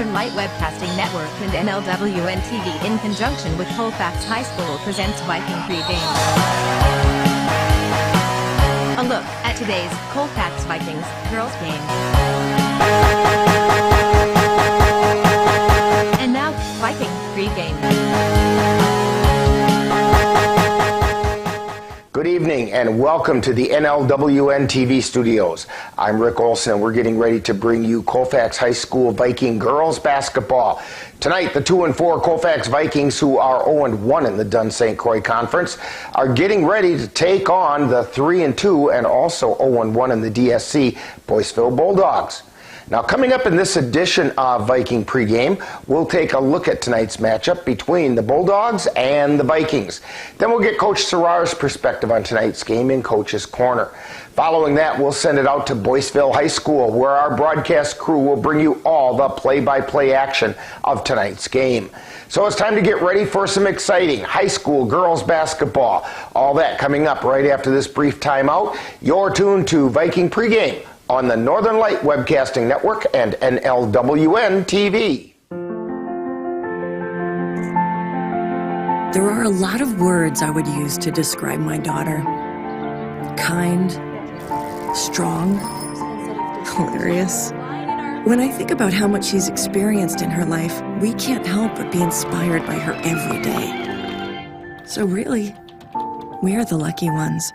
Northern Light Webcasting Network and NLWN-TV in conjunction with Colfax High School presents Viking Pregame. A look at today's Colfax Vikings Girls game. And now, Viking Pregame. Good evening and welcome to the NLWN-TV studios. I'm Rick Olson and we're getting ready to bring you Colfax High School Viking Girls Basketball. Tonight, the 2-4 Colfax Vikings, who are 0-1 in the Dunn-St Croix Conference, are getting ready to take on the 3-2 and also 0-1 in the DSC Boyceville Bulldogs. Now, coming up in this edition of Viking Pregame, we'll take a look at tonight's matchup between the Bulldogs and the Vikings. Then we'll get Coach Serrar's perspective on tonight's game in Coach's Corner. Following that, we'll send it out to Boyceville High School, where our broadcast crew will bring you all the play-by-play action of tonight's game. So it's time to get ready for some exciting high school girls basketball. All that coming up right after this brief timeout. You're tuned to Viking Pregame on the Northern Light Webcasting Network and NLWN-TV. There are a lot of words I would use to describe my daughter. Kind, strong, hilarious. When I think about how much she's experienced in her life, we can't help but be inspired by her every day. So really, we are the lucky ones.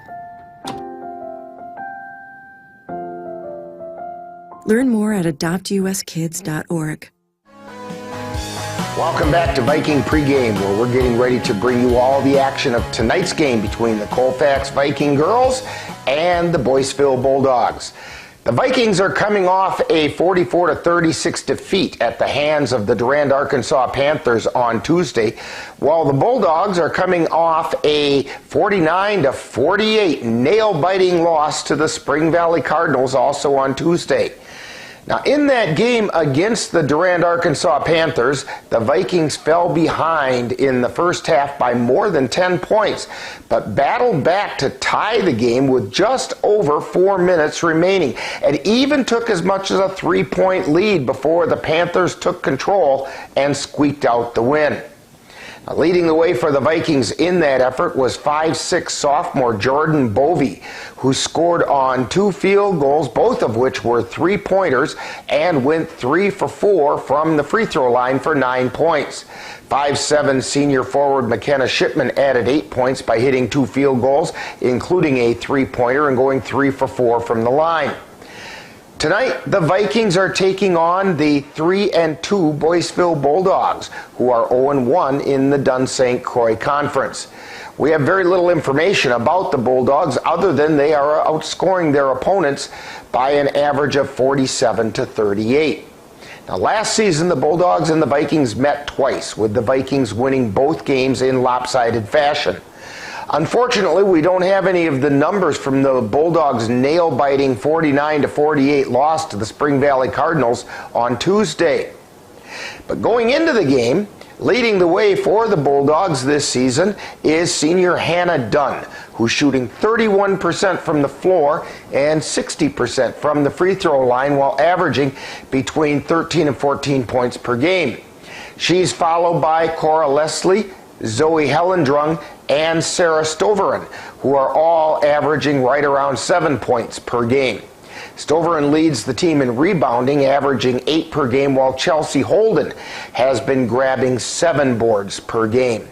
Learn more at adoptuskids.org. Welcome back to Viking Pregame, where we're getting ready to bring you all the action of tonight's game between the Colfax Viking Girls and the Boyceville Bulldogs. The Vikings are coming off a 44-36 defeat at the hands of the Durand, Arkansas Panthers on Tuesday, while the Bulldogs are coming off a 49-48 nail-biting loss to the Spring Valley Cardinals also on Tuesday. Now, in that game against the Durand, Arkansas Panthers, the Vikings fell behind in the first half by more than 10 points, but battled back to tie the game with just over 4 minutes remaining, and even took as much as a 3-point lead before the Panthers took control and squeaked out the win. Now, leading the way for the Vikings in that effort was 5'6" sophomore Jordan Bovey, who scored on 2 field goals, both of which were 3-pointers, and went 3 for 4 from the free throw line for 9 points. 5'7" senior forward McKenna Shipman added 8 points by hitting 2 field goals, including a 3-pointer, and going 3 for 4 from the line. Tonight, the Vikings are taking on the 3-2 Boyceville Bulldogs, who are 0-1 in the Dunn-St Croix Conference. We have very little information about the Bulldogs other than they are outscoring their opponents by an average of 47-38. Now, last season, the Bulldogs and the Vikings met twice, with the Vikings winning both games in lopsided fashion. Unfortunately, we don't have any of the numbers from the Bulldogs' nail-biting 49-48 loss to the Spring Valley Cardinals on Tuesday. But going into the game, leading the way for the Bulldogs this season is senior Hannah Dunn, who's shooting 31% from the floor and 60% from the free throw line while averaging between 13 and 14 points per game. She's followed by Cora Leslie, Zoe Hellendrung, and Sarah Stoveren, who are all averaging right around 7 points per game. Stoveren leads the team in rebounding, averaging 8 per game, while Chelsea Holden has been grabbing 7 boards per game.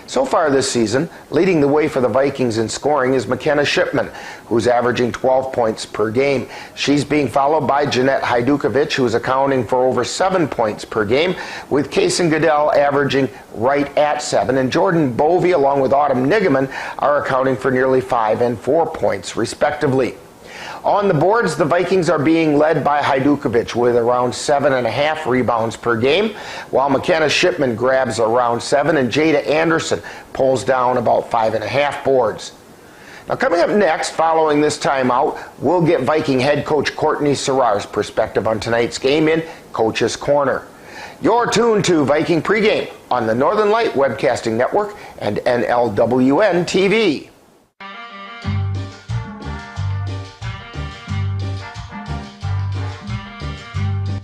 So far this season, leading the way for the Vikings in scoring is McKenna Shipman, who's averaging 12 points per game. She's being followed by Jeanette Hajdukovic, who's accounting for over 7 points per game, with Kaysen Goodell averaging right at 7, and Jordan Bovey along with Autumn Nigaman are accounting for nearly 5 and 4 points, respectively. On the boards, the Vikings are being led by Hajdukovic with around 7.5 rebounds per game, while McKenna Shipman grabs around 7 and Jada Anderson pulls down about 5.5 boards. Now, coming up next, following this timeout, we'll get Viking head coach Courtney Serrar's perspective on tonight's game in Coach's Corner. You're tuned to Viking Pregame on the Northern Light Webcasting Network and NLWN-TV.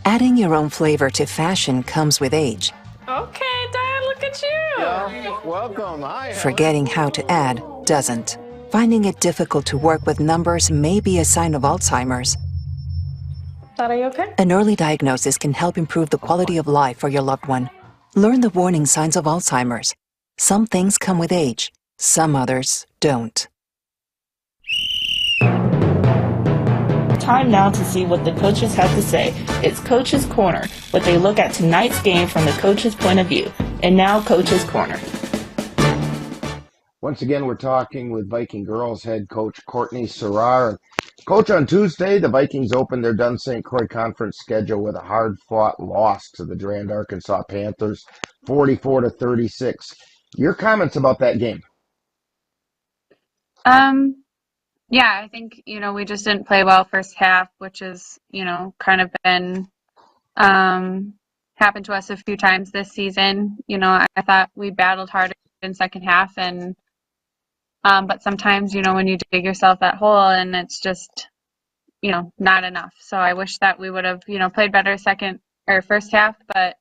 Adding your own flavor to fashion comes with age. Okay, Dad, look at you. Yeah, welcome. Hi. Forgetting how to add doesn't. Finding it difficult to work with numbers may be a sign of Alzheimer's. Dad, are you okay? An early diagnosis can help improve the quality of life for your loved one. Learn the warning signs of Alzheimer's. Some things come with age, some others don't. Time now to see what the coaches have to say. It's Coach's Corner, what they look at tonight's game from the coach's point of view. And now, Coach's Corner. Once again, we're talking with Viking girls head coach Courtney Serrar. Coach, on Tuesday, the Vikings opened their Dunn-St. Croix Conference schedule with a hard-fought loss to the Durand, Arkansas Panthers, 44-36. Your comments about that game? Yeah, I think, we just didn't play well first half, which is, kind of been happened to us a few times this season. I thought we battled hard in second half, and but sometimes, when you dig yourself that hole and it's just, not enough. So I wish that we would have, played better first half, but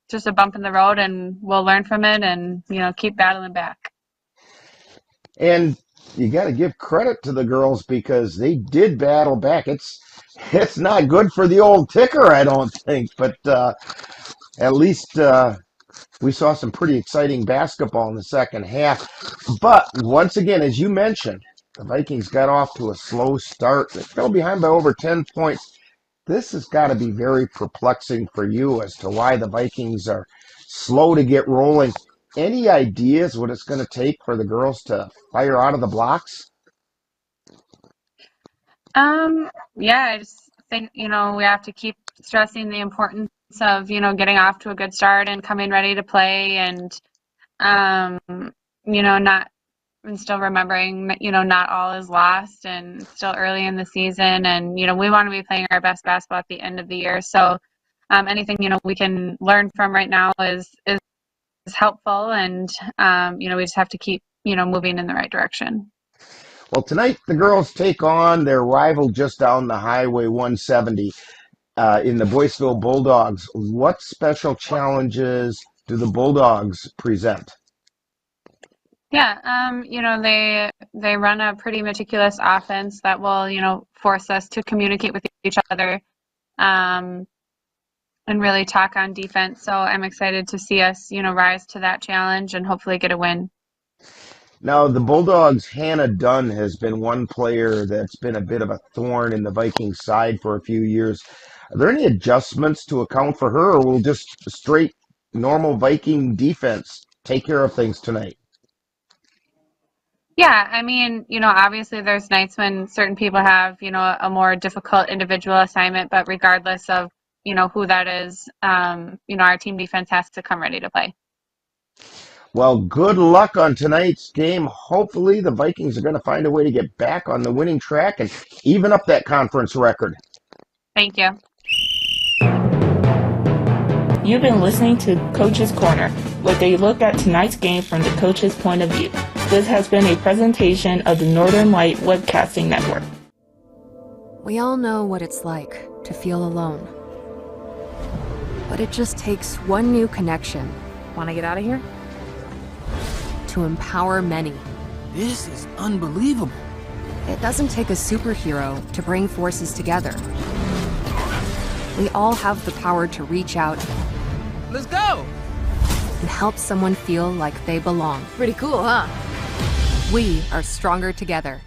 just a bump in the road, and we'll learn from it and, keep battling back. And you got to give credit to the girls because they did battle back. It's not good for the old ticker, I don't think, but at least we saw some pretty exciting basketball in the second half. But once again, as you mentioned, the Vikings got off to a slow start. They fell behind by over 10 points. This has got to be very perplexing for you as to why the Vikings are slow to get rolling. Any ideas what it's going to take for the girls to fire out of the blocks? Yeah, I just think, we have to keep stressing the importance of, getting off to a good start and coming ready to play, and, still remembering, not all is lost and still early in the season. And, we want to be playing our best basketball at the end of the year. So anything, we can learn from right now is helpful, and we just have to keep moving in the right direction. Well, tonight the girls take on their rival just down the highway 170 in the Boyceville Bulldogs. What special challenges do the Bulldogs present? Yeah, they run a pretty meticulous offense that will force us to communicate with each other and really talk on defense. So I'm excited to see us, rise to that challenge and hopefully get a win. Now, the Bulldogs' Hannah Dunn has been one player that's been a bit of a thorn in the Vikings side for a few years. Are there any adjustments to account for her, or will just straight normal Viking defense take care of things tonight? Yeah, I mean, obviously there's nights when certain people have, a more difficult individual assignment, but regardless of who that is, our team defense has to come ready to play. Well, good luck on tonight's game. Hopefully the Vikings are going to find a way to get back on the winning track and even up that conference record. Thank you. You've been listening to Coach's Corner, where they look at tonight's game from the coach's point of view. This has been a presentation of the Northern Light Webcasting Network. We all know what it's like to feel alone. But it just takes one new connection. Want to get out of here? To empower many. This is unbelievable. It doesn't take a superhero to bring forces together. We all have the power to reach out. Let's go! And help someone feel like they belong. Pretty cool, huh? We are stronger together.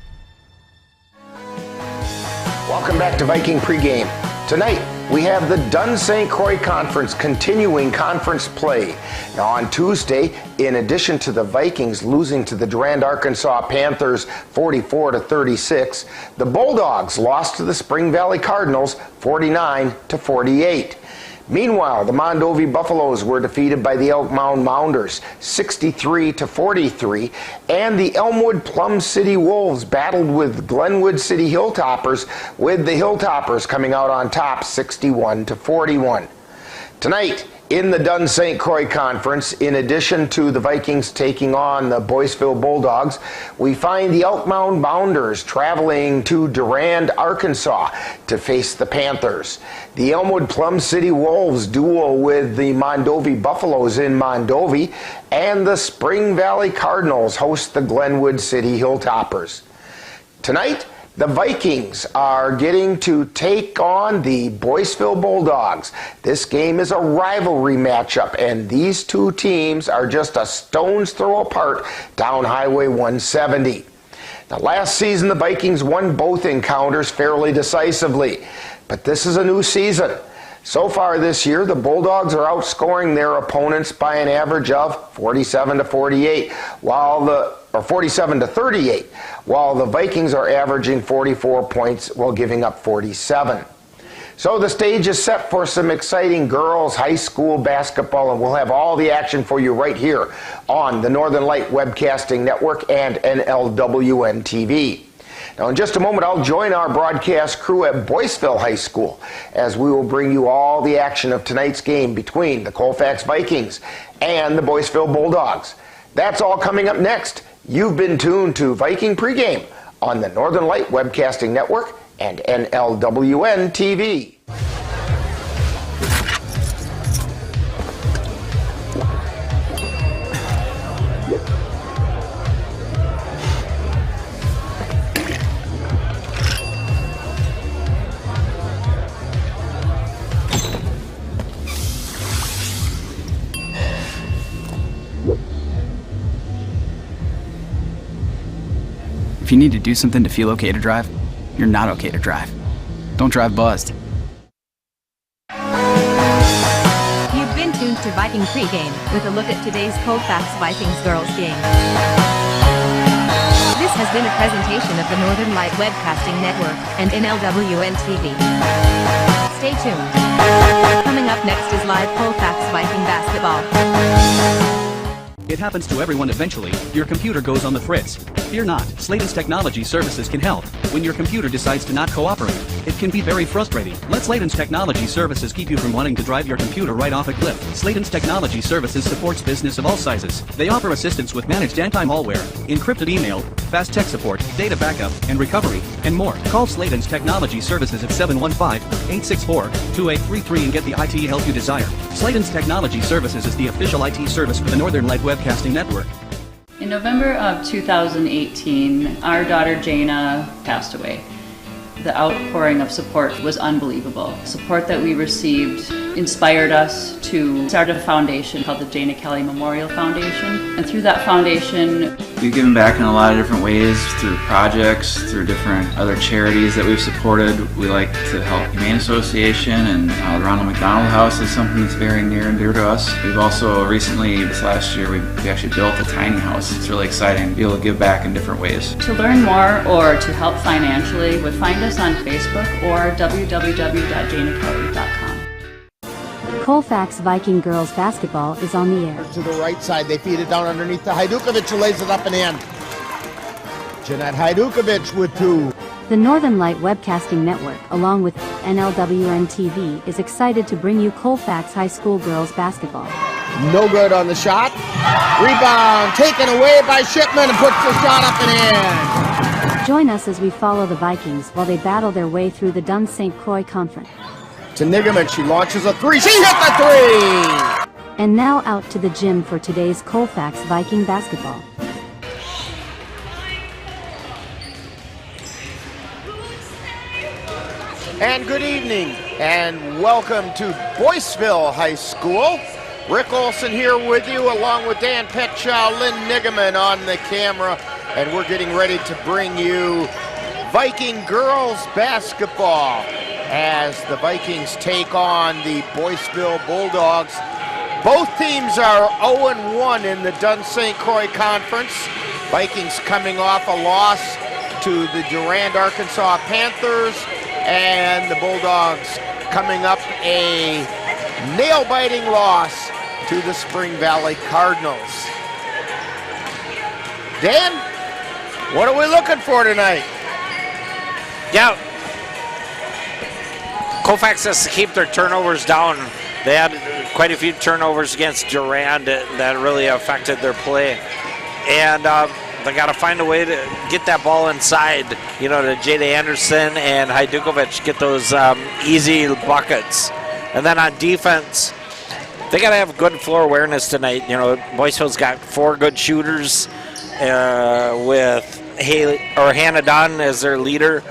Welcome back to Viking Pregame. Tonight, we have the Dunn-St. Croix Conference continuing conference play. Now, on Tuesday, in addition to the Vikings losing to the Durand, Arkansas Panthers 44-36, the Bulldogs lost to the Spring Valley Cardinals 49-48. Meanwhile, the Mondovi Buffaloes were defeated by the Elk Mound Mounders 63-43, and the Elmwood Plum City Wolves battled with Glenwood City Hilltoppers, with the Hilltoppers coming out on top 61-41. Tonight, In the Dunn-St. Croix Conference, in addition to the Vikings taking on the Boyceville Bulldogs, we find the Elk Mound Bounders traveling to Durand, Arkansas to face the Panthers. The Elmwood Plum City Wolves duel with the Mondovi Buffaloes in Mondovi, and the Spring Valley Cardinals host the Glenwood City Hilltoppers. Tonight, the Vikings are getting to take on the Boyceville Bulldogs. This game is a rivalry matchup, and these two teams are just a stone's throw apart down Highway 170. Now, last season, the Vikings won both encounters fairly decisively, but this is a new season. So far this year, the Bulldogs are outscoring their opponents by an average of 47 to 38, or 47 to 38, while the Vikings are averaging 44 points while giving up 47. So the stage is set for some exciting girls high school basketball, and we'll have all the action for you right here on the Northern Light Webcasting Network and NLWN-TV. Now, in just a moment, I'll join our broadcast crew at Boyceville High School as we will bring you all the action of tonight's game between the Colfax Vikings and the Boyceville Bulldogs. That's all coming up next. You've been tuned to Viking Pregame on the Northern Light Webcasting Network and NLWN-TV. If you need to do something to feel okay to drive, you're not okay to drive. Don't drive buzzed. You've been tuned to Viking Pregame with a look at today's Colfax Vikings girls game. This has been a presentation of the Northern Light Webcasting Network and NLWN-TV. Stay tuned. Coming up next is live Colfax Viking basketball. It happens to everyone eventually. Your computer goes on the fritz. Fear not, Sladen's Technology Services can help. When your computer decides to not cooperate, it can be very frustrating. Let Sladen's Technology Services keep you from wanting to drive your computer right off a cliff. Sladen's Technology Services supports business of all sizes. They offer assistance with managed anti-malware, encrypted email, fast tech support, data backup, and recovery, and more. Call Sladen's Technology Services at 715-864-2833 and get the IT help you desire. Sladen's Technology Services is the official IT service for the Northern Light Webcasting Network. In November of 2018, our daughter Jana passed away. The outpouring of support was unbelievable. Support that we received inspired us to start a foundation called the Jana Kelly Memorial Foundation. And through that foundation, we've given back in a lot of different ways, through projects, through different other charities that we've supported. We like to help Humane Association, and the Ronald McDonald House is something that's very near and dear to us. We've also recently, this last year, we actually built a tiny house. It's really exciting to be able to give back in different ways. To learn more or to help financially, would find us on Facebook or www.janakelly.com. Colfax Viking Girls Basketball is on the air. To the right side, they feed it down underneath to Hajdukovic, who lays it up and in. Jeanette Hajdukovic with two. The Northern Light Webcasting Network, along with NLWN-TV, is excited to bring you Colfax High School Girls Basketball. No good on the shot. Rebound taken away by Shipman and puts the shot up and in. Join us as we follow the Vikings while they battle their way through the Dunn-St. Croix Conference. To Nigaman, she launches a three. She hit the three! And now out to the gym for today's Colfax Viking basketball. And good evening, and welcome to Boyceville High School. Rick Olson here with you, along with Dan Petschow, Lynn Nigaman on the camera, and we're getting ready to bring you Viking Girls Basketball as the Vikings take on the Boyceville Bulldogs. Both teams are 0-1 in the Dunn-St. Croix Conference. Vikings coming off a loss to the Durand, Arkansas Panthers, and the Bulldogs coming up a nail-biting loss to the Spring Valley Cardinals. Dan, what are we looking for tonight? Yeah, Colfax has to keep their turnovers down. they had quite a few turnovers against Durand that really affected their play. And they got to find a way to get that ball inside, to Jada Anderson and Hajdukovic, get those easy buckets. And then on defense, they got to have good floor awareness tonight. Boyceville's got 4 good shooters with Hannah Dunn as their leader.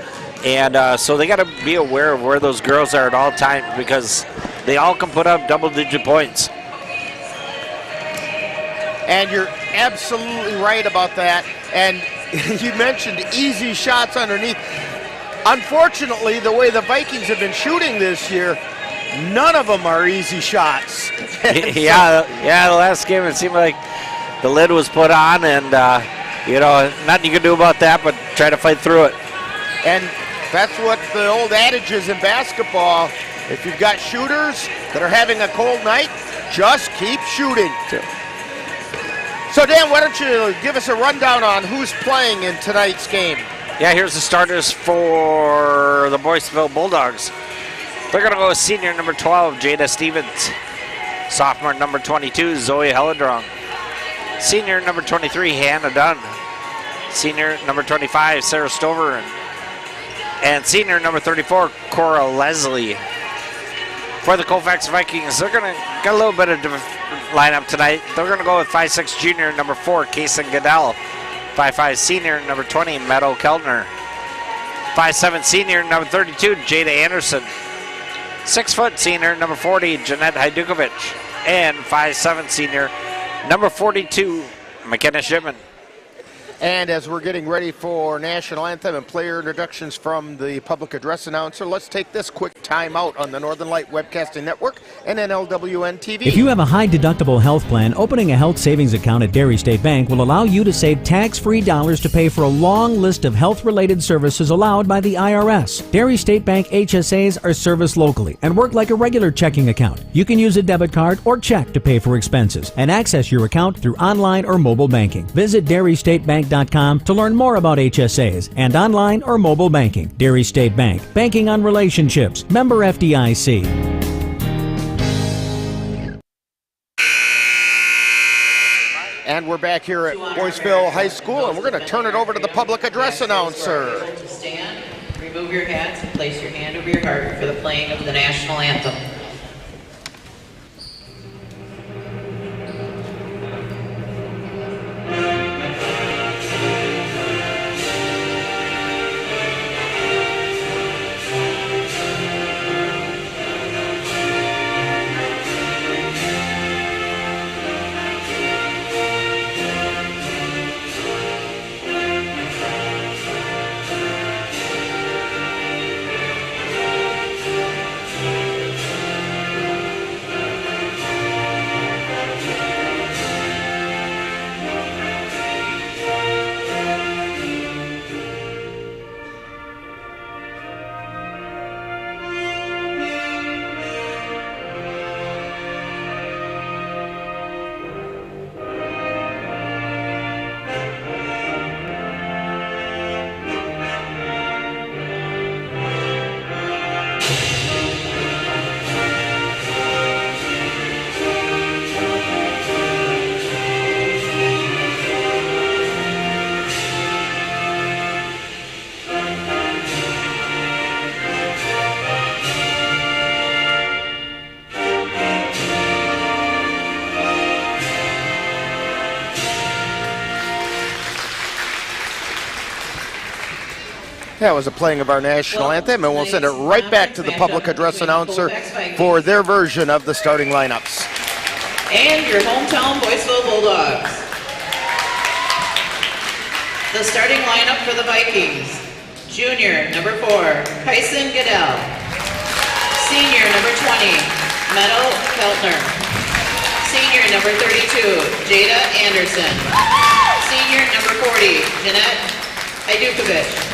And so they got to be aware of where those girls are at all times, because they all can put up double-digit points. And you're absolutely right about that. And you mentioned easy shots underneath. Unfortunately, the way the Vikings have been shooting this year, none of them are easy shots. Yeah, the last game it seemed like the lid was put on, and nothing you can do about that but try to fight through it. And that's what the old adage is in basketball. If you've got shooters that are having a cold night, just keep shooting. So, Dan, why don't you give us a rundown on who's playing in tonight's game? Yeah, here's the starters for the Boyceville Bulldogs. They're going to go with senior number 12, Jada Stevens. Sophomore number 22, Zoe Helledrong. Senior number 23, Hannah Dunn. Senior number 25, Sarah Stover. And senior number 34, Cora Leslie. For the Colfax Vikings, they're going to get a little bit of different lineup tonight. They're going to go with 5'6" junior number 4, Kason Goodell. 5'5" senior number 20, Meadow Keltner. 5'7" senior number 32, Jada Anderson. 6 foot senior number 40, Jeanette Hajdukovic. And 5'7" senior number 42, McKenna Shipman. And as we're getting ready for national anthem and player introductions from the public address announcer, let's take this quick time out on the Northern Light Webcasting Network and NLWN-TV. If you have a high-deductible health plan, opening a health savings account at Dairy State Bank will allow you to save tax-free dollars to pay for a long list of health-related services allowed by the IRS. Dairy State Bank HSAs are serviced locally and work like a regular checking account. You can use a debit card or check to pay for expenses and access your account through online or mobile banking. Visit DairyStateBank.com to learn more about HSAs and online or mobile banking. Dairy State Bank, banking on relationships. Member FDIC. And we're back here at Boyceville High School, and we're going to turn it over to the public address announcer. Stand, remove your hats, and place your hand over your heart for the playing of the national anthem. That was a playing of our national anthem, and we'll send it right back to the public address announcer for their version of the starting lineups. And your hometown Boyceville Bulldogs. The starting lineup for the Vikings. Junior, number 4, Kason Goodell. Senior, number 20, Meadow Keltner. Senior, number 32, Jada Anderson. Senior, number 40, Jeanette Hajdukovic.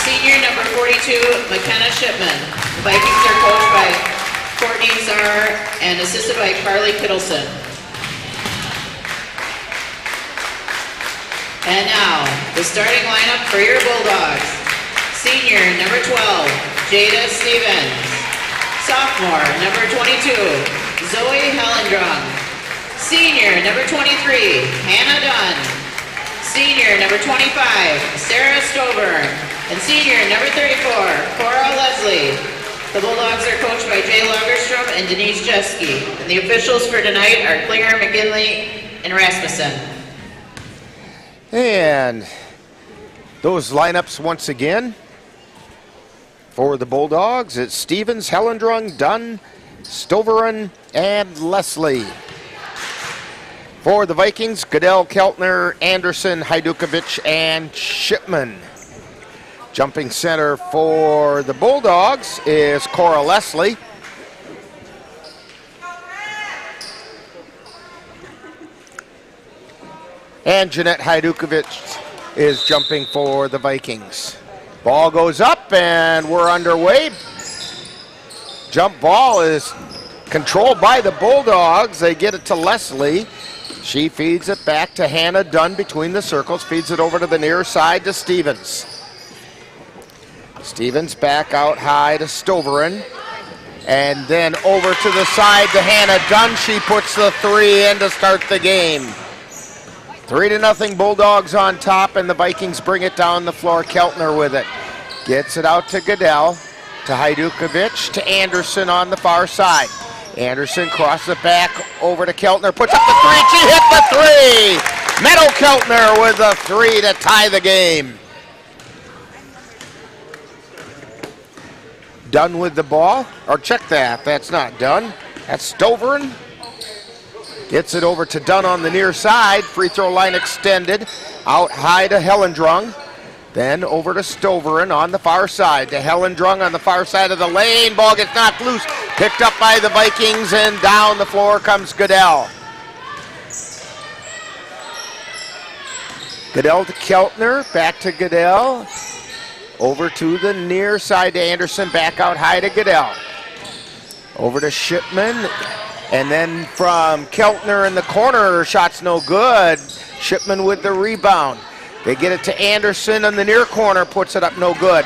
Senior number 42, McKenna Shipman. The Vikings are coached by Courtney Czar and assisted by Carly Kittleson. And now, the starting lineup for your Bulldogs. Senior number 12, Jada Stevens. Sophomore number 22, Zoe Hellendrung. Senior, number 23, Hannah Dunn. Senior, number 25, Sarah Stover. And senior, number 34, Cora Leslie. The Bulldogs are coached by Jay Lagerstrom and Denise Jeske. And the officials for tonight are Klinger, McGinley, and Rasmussen. And those lineups once again for the Bulldogs. It's Stevens, Hellendrung, Dunn, Stoveren, and Leslie. For the Vikings, Goodell, Keltner, Anderson, Hajdukovic, and Shipman. Jumping center for the Bulldogs is Cora Leslie. And Jeanette Hajdukovic is jumping for the Vikings. Ball goes up and we're underway. Jump ball is controlled by the Bulldogs. They get it to Leslie. She feeds it back to Hannah Dunn between the circles, feeds it over to the near side to Stevens. Stevens back out high to Stoveren. And then over to the side to Hannah Dunn. She puts the three in to start the game. 3-0 Bulldogs on top, and the Vikings bring it down the floor. Keltner with it. Gets it out to Goodell, to Hajdukovic, to Anderson on the far side. Anderson crosses it back over to Keltner, puts up the three, she hit the three! Meadow Keltner with the three to tie the game. Dunn with the ball, or check that, that's not Dunn, that's Stoveren. Gets it over to Dunn on the near side, free throw line extended, out high to Hellendrung. Then over to Stoveren on the far side, to Hellendrung on the far side of the lane. Ball gets knocked loose, picked up by the Vikings, and down the floor comes Goodell. Goodell to Keltner, back to Goodell. Over to the near side to Anderson, back out high to Goodell. Over to Shipman, and then from Keltner in the corner, shot's no good. Shipman with the rebound. They get it to Anderson in the near corner, puts it up no good.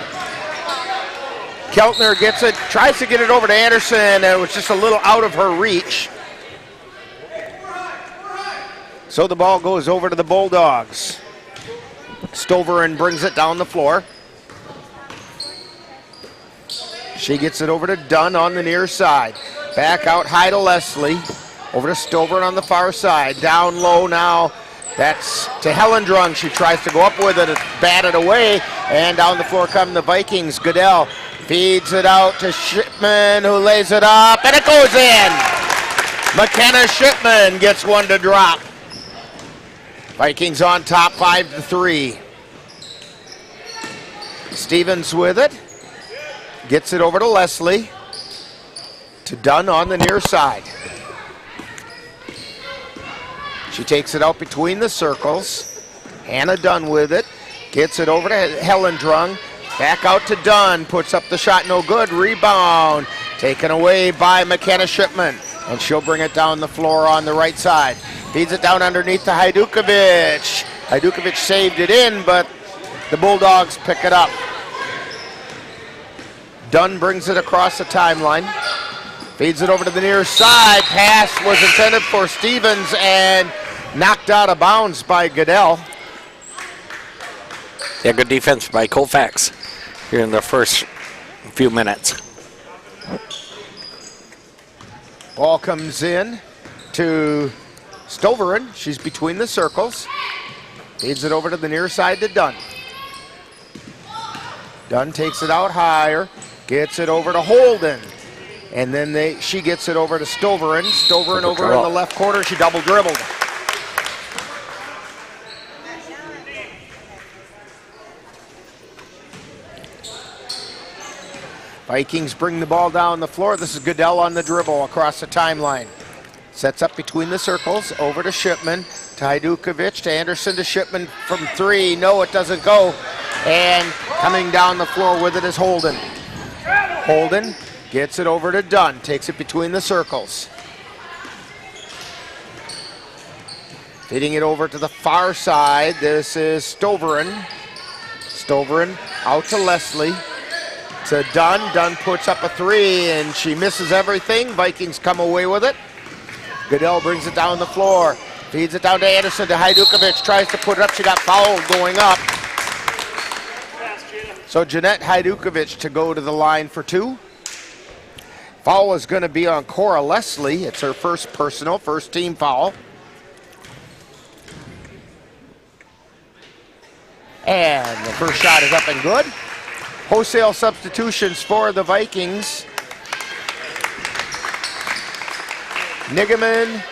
Keltner gets it, tries to get it over to Anderson, and it was just a little out of her reach. So the ball goes over to the Bulldogs. Stoveren brings it down the floor. She gets it over to Dunn on the near side. Back out high to Leslie. Over to Stoveren on the far side. Down low now. That's to Hellendrung. She tries to go up with it. It's batted away. And down the floor come the Vikings. Goodell feeds it out to Shipman, who lays it up. And it goes in. McKenna Shipman gets one to drop. Vikings on top 5-3. Stevens with it. Gets it over to Leslie. To Dunn on the near side. She takes it out between the circles. Hannah Dunn with it. Gets it over to Hellendrung. Back out to Dunn. Puts up the shot, no good. Rebound. Taken away by McKenna Shipman. And she'll bring it down the floor on the right side. Feeds it down underneath to Hajdukovic. Hajdukovic saved it in, but the Bulldogs pick it up. Dunn brings it across the timeline. Feeds it over to the near side. Pass was intended for Stevens and knocked out of bounds by Goodell. Yeah, good defense by Colfax here in the first few minutes. Ball comes in to Stoveren. She's between the circles. Feeds it over to the near side to Dunn. Dunn takes it out higher. Gets it over to Holden. And then she gets it over to Stoveren. Stoveren over in the left corner. She double dribbled. Vikings bring the ball down the floor. This is Goodell on the dribble across the timeline. Sets up between the circles. Over to Shipman. To Hajdukovic. To Anderson. To Shipman from three. No, it doesn't go. And coming down the floor with it is Holden. Holden gets it over to Dunn. Takes it between the circles. Feeding it over to the far side. This is Stoveren. Stoveren out to Leslie. To Dunn. Dunn puts up a three and she misses everything. Vikings come away with it. Goodell brings it down the floor. Feeds it down to Anderson, to Hajdukovic. Tries to put it up. She got fouled going up. So Jeanette Hajdukovic to go to the line for 2. Foul is going to be on Cora Leslie. It's her first personal, first team foul. And the first shot is up and good. Wholesale substitutions for the Vikings. Nigaman,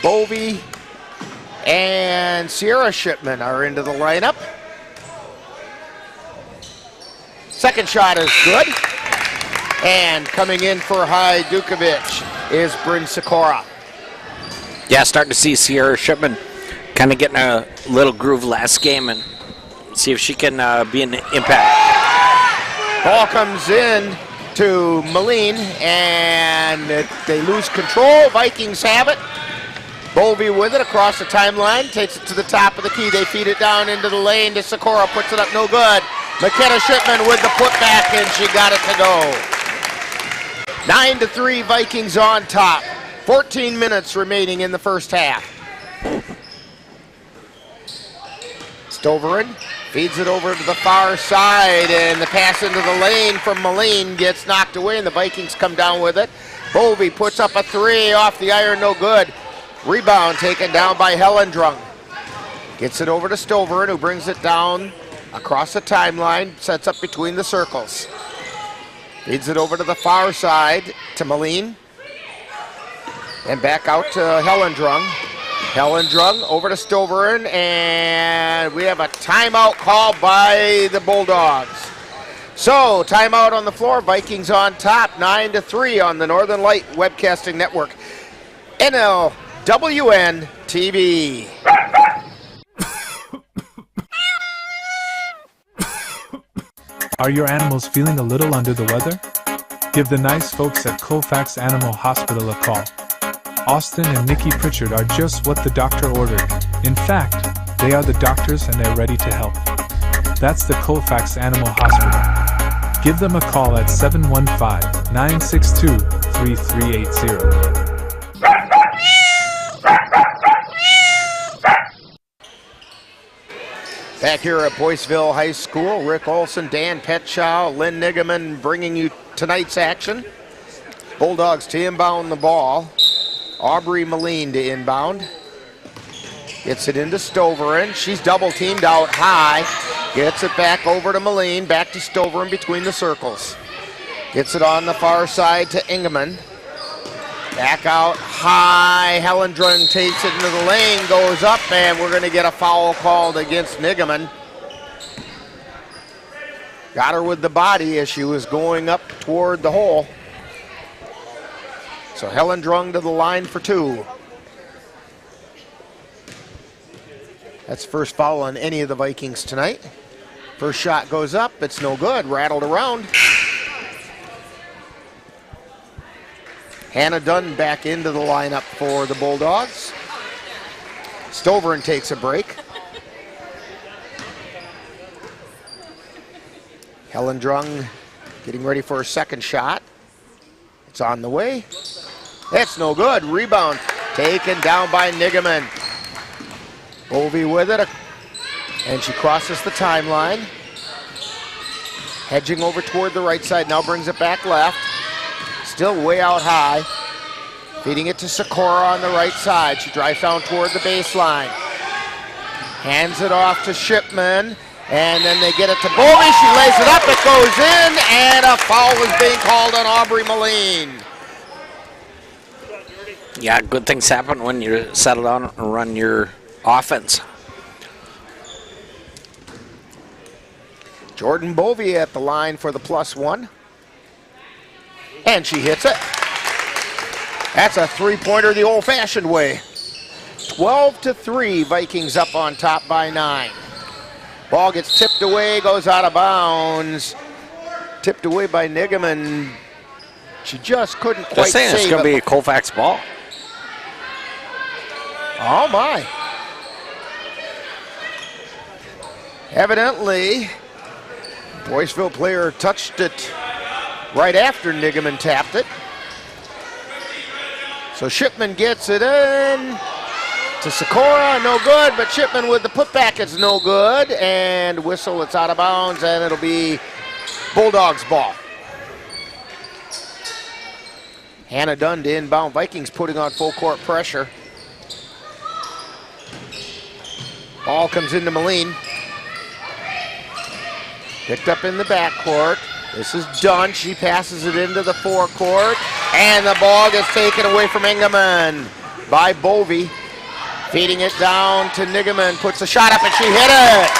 Bovey, and Sierra Shipman are into the lineup. Second shot is good. And coming in for Hajdukovic is Bryn Sikora. Yeah, starting to see Sierra Shipman kind of getting a little groove last game and see if she can be an impact. Ball comes in to Moline, and they lose control. Vikings have it. Bovey with it across the timeline, takes it to the top of the key. They feed it down into the lane to Sikora, puts it up, no good. McKenna Shipman with the putback, and she got it to go. 9-3, Vikings on top. 14 minutes remaining in the first half. Stoveren feeds it over to the far side, and the pass into the lane from Moline gets knocked away, and the Vikings come down with it. Bovey puts up a 3 off the iron, no good. Rebound taken down by Helendrung. Gets it over to Stoveren, who brings it down across the timeline, sets up between the circles. Feeds it over to the far side to Moline. And back out to Helendrung. Helendrung over to Stoveren, and we have a timeout call by the Bulldogs. So, timeout on the floor, Vikings on top, 9-3 on the Northern Light Webcasting Network. NLWN-TV. Are your animals feeling a little under the weather? Give the nice folks at Colfax Animal Hospital a call. Austin and Nikki Pritchard are just what the doctor ordered. In fact, they are the doctors and they're ready to help. That's the Colfax Animal Hospital. Give them a call at 715-962-3380. Back here at Boyceville High School, Rick Olson, Dan Petchow, Lynn Nigaman bringing you tonight's action. Bulldogs to inbound the ball. Aubrey Moline to inbound. Gets it into Stoveren. She's double teamed out high. Gets it back over to Moline. Back to Stoveren between the circles. Gets it on the far side to Ingeman. Back out high. Helendrung takes it into the lane, goes up, and we're going to get a foul called against Nigaman. Got her with the body as she was going up toward the hole. So Helendrung to the line for 2. That's first foul on any of the Vikings tonight. First shot goes up, it's no good, rattled around. Hannah Dunn back into the lineup for the Bulldogs. Stoveren takes a break. Helendrung getting ready for a second shot. It's on the way. That's no good. Rebound taken down by Nigaman. Bovey with it, and she crosses the timeline. Hedging over toward the right side, now brings it back left. Still way out high. Feeding it to Sikora on the right side. She drives down toward the baseline. Hands it off to Shipman, and then they get it to Bovey. She lays it up, it goes in, and a foul is being called on Aubrey Moline. Yeah, good things happen when you settle down and run your offense. Jordan Bovey at the line for the +1. And she hits it. That's a three-pointer the old-fashioned way. 12-3, Vikings up on top by 9. Ball gets tipped away, goes out of bounds. Tipped away by Nigaman. She just couldn't quite Just saying, save it's going to it. be a Colfax ball. Oh my. Evidently, Boyceville player touched it right after Nigaman tapped it. So Shipman gets it in to Sikora, no good, but Shipman with the putback is no good, and whistle, it's out of bounds, and it'll be Bulldogs ball. Hannah Dunn to inbound. Vikings putting on full court pressure. Ball comes into Moline. Picked up in the backcourt. This is Dunn. She passes it into the forecourt. And the ball gets taken away from Engelman by Bovey. Feeding it down to Nigaman. Puts the shot up and she hit it.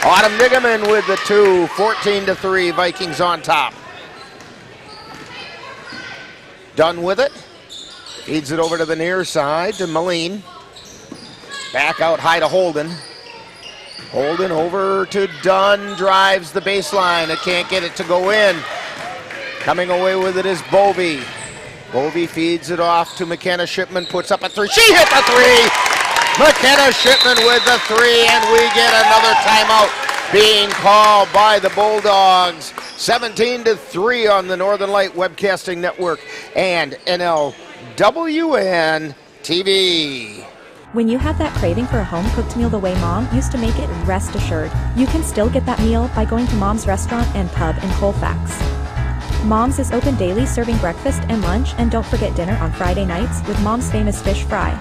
Autumn Nigaman with the two. 14-3. Vikings on top. Dunn with it. Feeds it over to the near side to Moline. Back out high to Holden. Holden over to Dunn. Drives the baseline. It can't get it to go in. Coming away with it is Bovey. Bovey feeds it off to McKenna Shipman. Puts up a three. She hit the three. McKenna Shipman with the three. And we get another timeout being called by the Bulldogs. 17-3 on the Northern Light Webcasting Network and NLWN-TV. When you have that craving for a home-cooked meal the way Mom used to make it, rest assured, you can still get that meal by going to Mom's Restaurant and Pub in Colfax. Mom's is open daily, serving breakfast and lunch, and don't forget dinner on Friday nights with Mom's famous fish fry.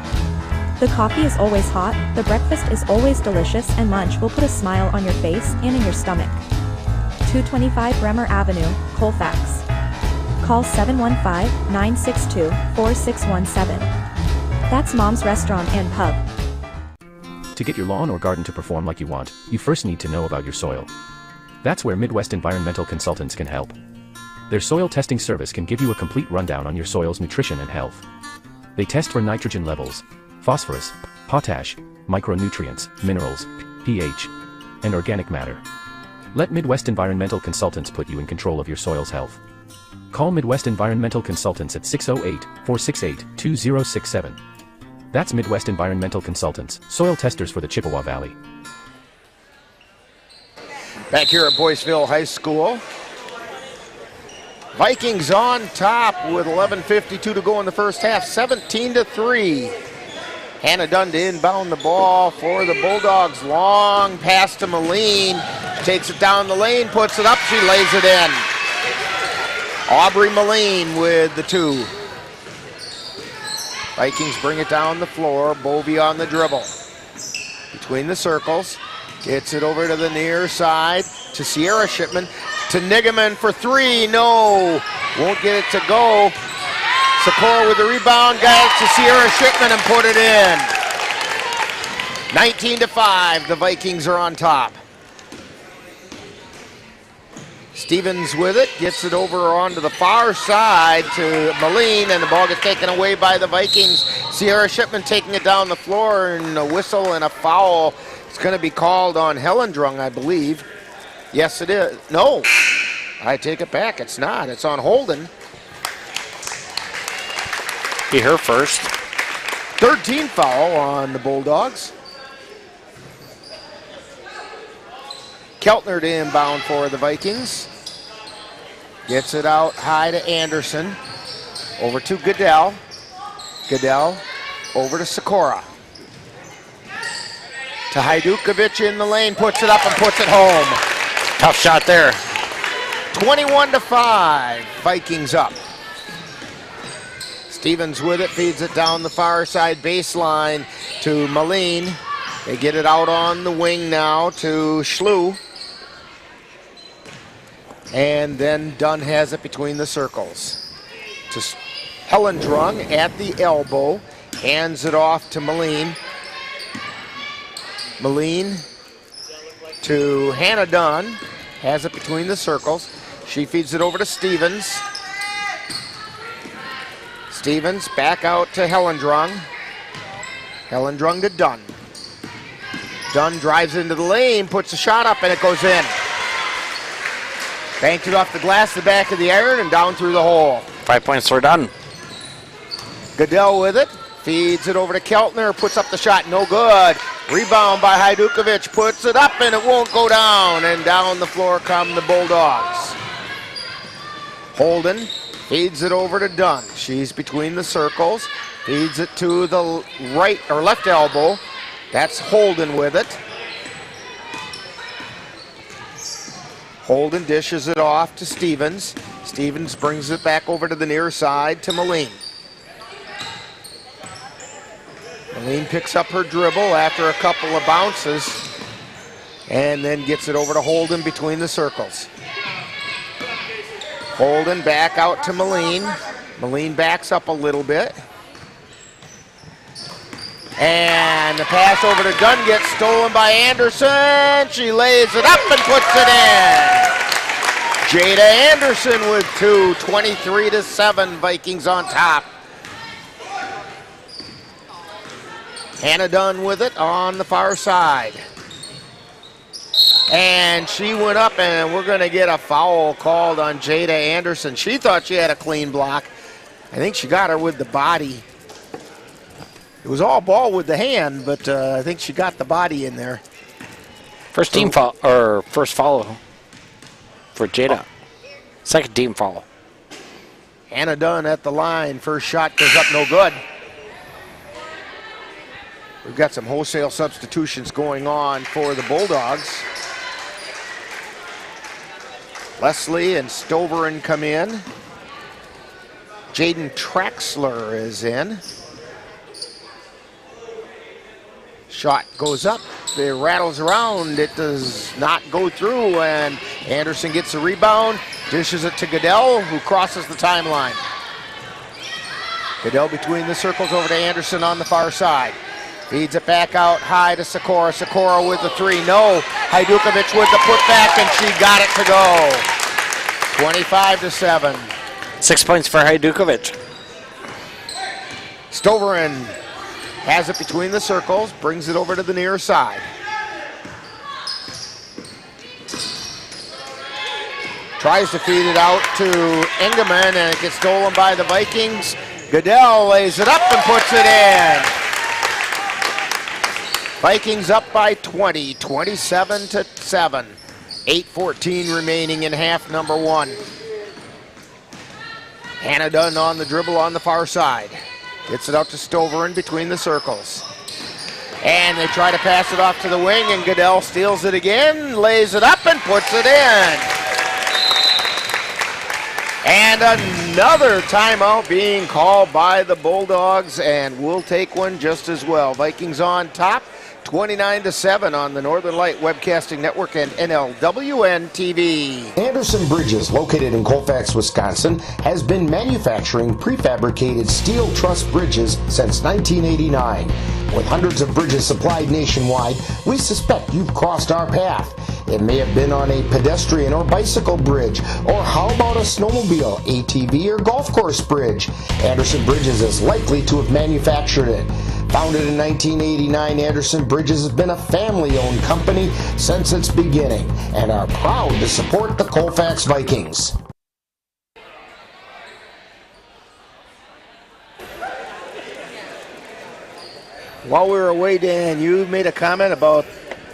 The coffee is always hot, the breakfast is always delicious, and lunch will put a smile on your face and in your stomach. 225 Bremer Avenue, Colfax. Call 715-962-4617. That's Mom's Restaurant and Pub. To get your lawn or garden to perform like you want, you first need to know about your soil. That's where Midwest Environmental Consultants can help. Their soil testing service can give you a complete rundown on your soil's nutrition and health. They test for nitrogen levels, phosphorus, potash, micronutrients, minerals, pH, and organic matter. Let Midwest Environmental Consultants put you in control of your soil's health. Call Midwest Environmental Consultants at 608-468-2067. That's Midwest Environmental Consultants, soil testers for the Chippewa Valley. Back here at Boyceville High School. Vikings on top with 11:52 to go in the first half, 17-3. Hannah Dunn to inbound the ball for the Bulldogs. Long pass to Moline. Takes it down the lane, puts it up, she lays it in. Aubrey Moline with the two. Vikings bring it down the floor. Bovey on the dribble. Between the circles. Gets it over to the near side to Sierra Shipman. To Nigaman for three. No. Won't get it to go. Sikora with the rebound. Got it to Sierra Shipman and put it in. 19-5. The Vikings are on top. Stevens with it, gets it over onto the far side to Moline, and the ball gets taken away by the Vikings. Sierra Shipman taking it down the floor, and a whistle and a foul. It's going to be called on Hellendrung, I believe. Yes, it is. No, I take it back. It's not. It's on Holden. Be her first. 13 foul on the Bulldogs. Keltner to inbound for the Vikings. Gets it out high to Anderson. Over to Goodell. Goodell over to Sikora. To Hajdukovic in the lane. Puts it up and puts it home. Tough shot there. 21-5. Vikings up. Stevens with it. Feeds it down the far side baseline to Moline. They get it out on the wing now to Schlew. And then Dunn has it between the circles. To Hellendrung at the elbow. Hands it off to Moline. Moline to Hannah Dunn. Has it between the circles. She feeds it over to Stevens. Stevens back out to Hellendrung. Hellendrung to Dunn. Dunn drives into the lane, puts a shot up, and it goes in. Banked it off the glass, the back of the iron, and down through the hole. 5 points for Dunn. Goodell with it. Feeds it over to Keltner. Puts up the shot. No good. Rebound by Hajdukovic. Puts it up, and it won't go down. And down the floor come the Bulldogs. Holden Feeds it over to Dunn. She's between the circles. Feeds it to the right or left elbow. That's Holden with it. Holden dishes it off to Stevens. Stevens brings it back over to the near side to Moline. Moline picks up her dribble after a couple of bounces and then gets it over to Holden between the circles. Holden back out to Moline. Moline backs up a little bit. And the pass over to Dunn gets stolen by Anderson. She lays it up and puts it in. Jada Anderson with 2, 23-7, Vikings on top. Hannah Dunn with it on the far side. And she went up, and we're going to get a foul called on Jada Anderson. She thought she had a clean block. I think she got her with the body. It was all ball with the hand, but I think she got the body in there. First team foul, or first foul for Jada. Second team foul. Hannah Dunn at the line. First shot goes up, no good. We've got some wholesale substitutions going on for the Bulldogs. Leslie and Stoveren come in. Jaden Traxler is in. Shot goes up, it rattles around, it does not go through, and Anderson gets a rebound, dishes it to Goodell, who crosses the timeline. Goodell between the circles over to Anderson on the far side. Feeds it back out high to Sikora. Sikora with the three, no. Hajdukovic with the putback, and she got it to go. 25-7. 6 points for Hajdukovic. Stoveren has it between the circles, brings it over to the near side. Tries to feed it out to Engelman, and it gets stolen by the Vikings. Goodell lays it up and puts it in. Vikings up by 20, 27-7. 8:14 remaining in half number one. Hannah Dunn on the dribble on the far side. Gets it out to Stoveren between the circles. And they try to pass it off to the wing, and Goodell steals it again, lays it up and puts it in. And another timeout being called by the Bulldogs, and we'll take one just as well. Vikings on top, 29-7 on the Northern Light Webcasting Network and NLWN-TV. Anderson Bridges, located in Colfax, Wisconsin, has been manufacturing prefabricated steel truss bridges since 1989. With hundreds of bridges supplied nationwide, we suspect you've crossed our path. It may have been on a pedestrian or bicycle bridge, or how about a snowmobile, ATV, or golf course bridge? Anderson Bridges is likely to have manufactured it. Founded in 1989, Anderson Bridges has been a family-owned company since its beginning and are proud to support the Colfax Vikings. While we were away, Dan, you made a comment about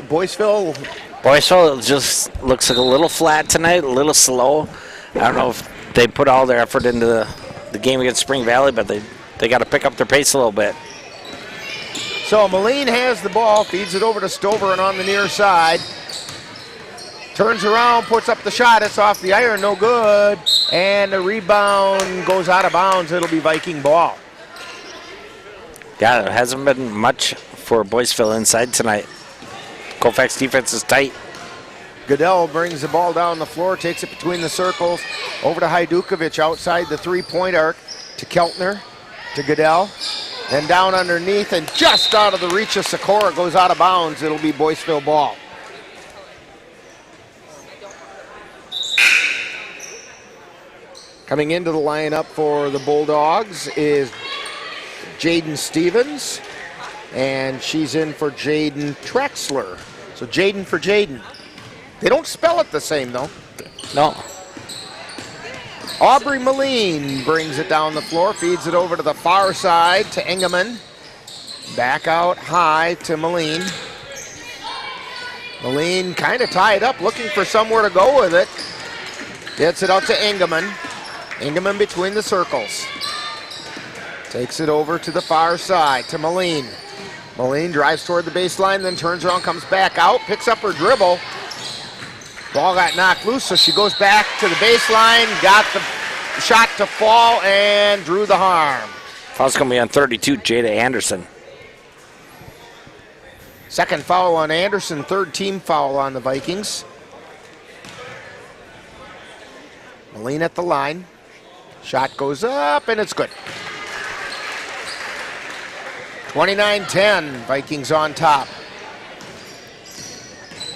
Boyceville. Boyceville just looks like a little flat tonight, a little slow. I don't know if they put all their effort into the game against Spring Valley, but they got to pick up their pace a little bit. So Moline has the ball, feeds it over to Stoveren on the near side. Turns around, puts up the shot, it's off the iron, no good. And the rebound goes out of bounds, it'll be Viking ball. Yeah, there hasn't been much for Boyceville inside tonight. Colfax defense is tight. Goodell brings the ball down the floor, takes it between the circles, over to Hajdukovic outside the three-point arc, to Keltner, to Goodell. Then down underneath and just out of the reach of Sikora, goes out of bounds. It'll be Boyceville ball. Coming into the lineup for the Bulldogs is Jaden Stevens, and she's in for Jaden Traxler. So Jaden for Jaden. They don't spell it the same though. No. Aubrey Moline brings it down the floor, feeds it over to the far side to Engelman. Back out high to Moline. Moline kind of tied up, looking for somewhere to go with it. Gets it out to Engelman. Ingeman between the circles. Takes it over to the far side to Moline. Moline drives toward the baseline, then turns around, comes back out, picks up her dribble. Ball got knocked loose, so she goes back to the baseline, got the shot to fall, and drew the harm. Foul's going to be on 32, Jada Anderson. Second foul on Anderson, third team foul on the Vikings. Moline at the line. Shot goes up, and it's good. 29-10, Vikings on top.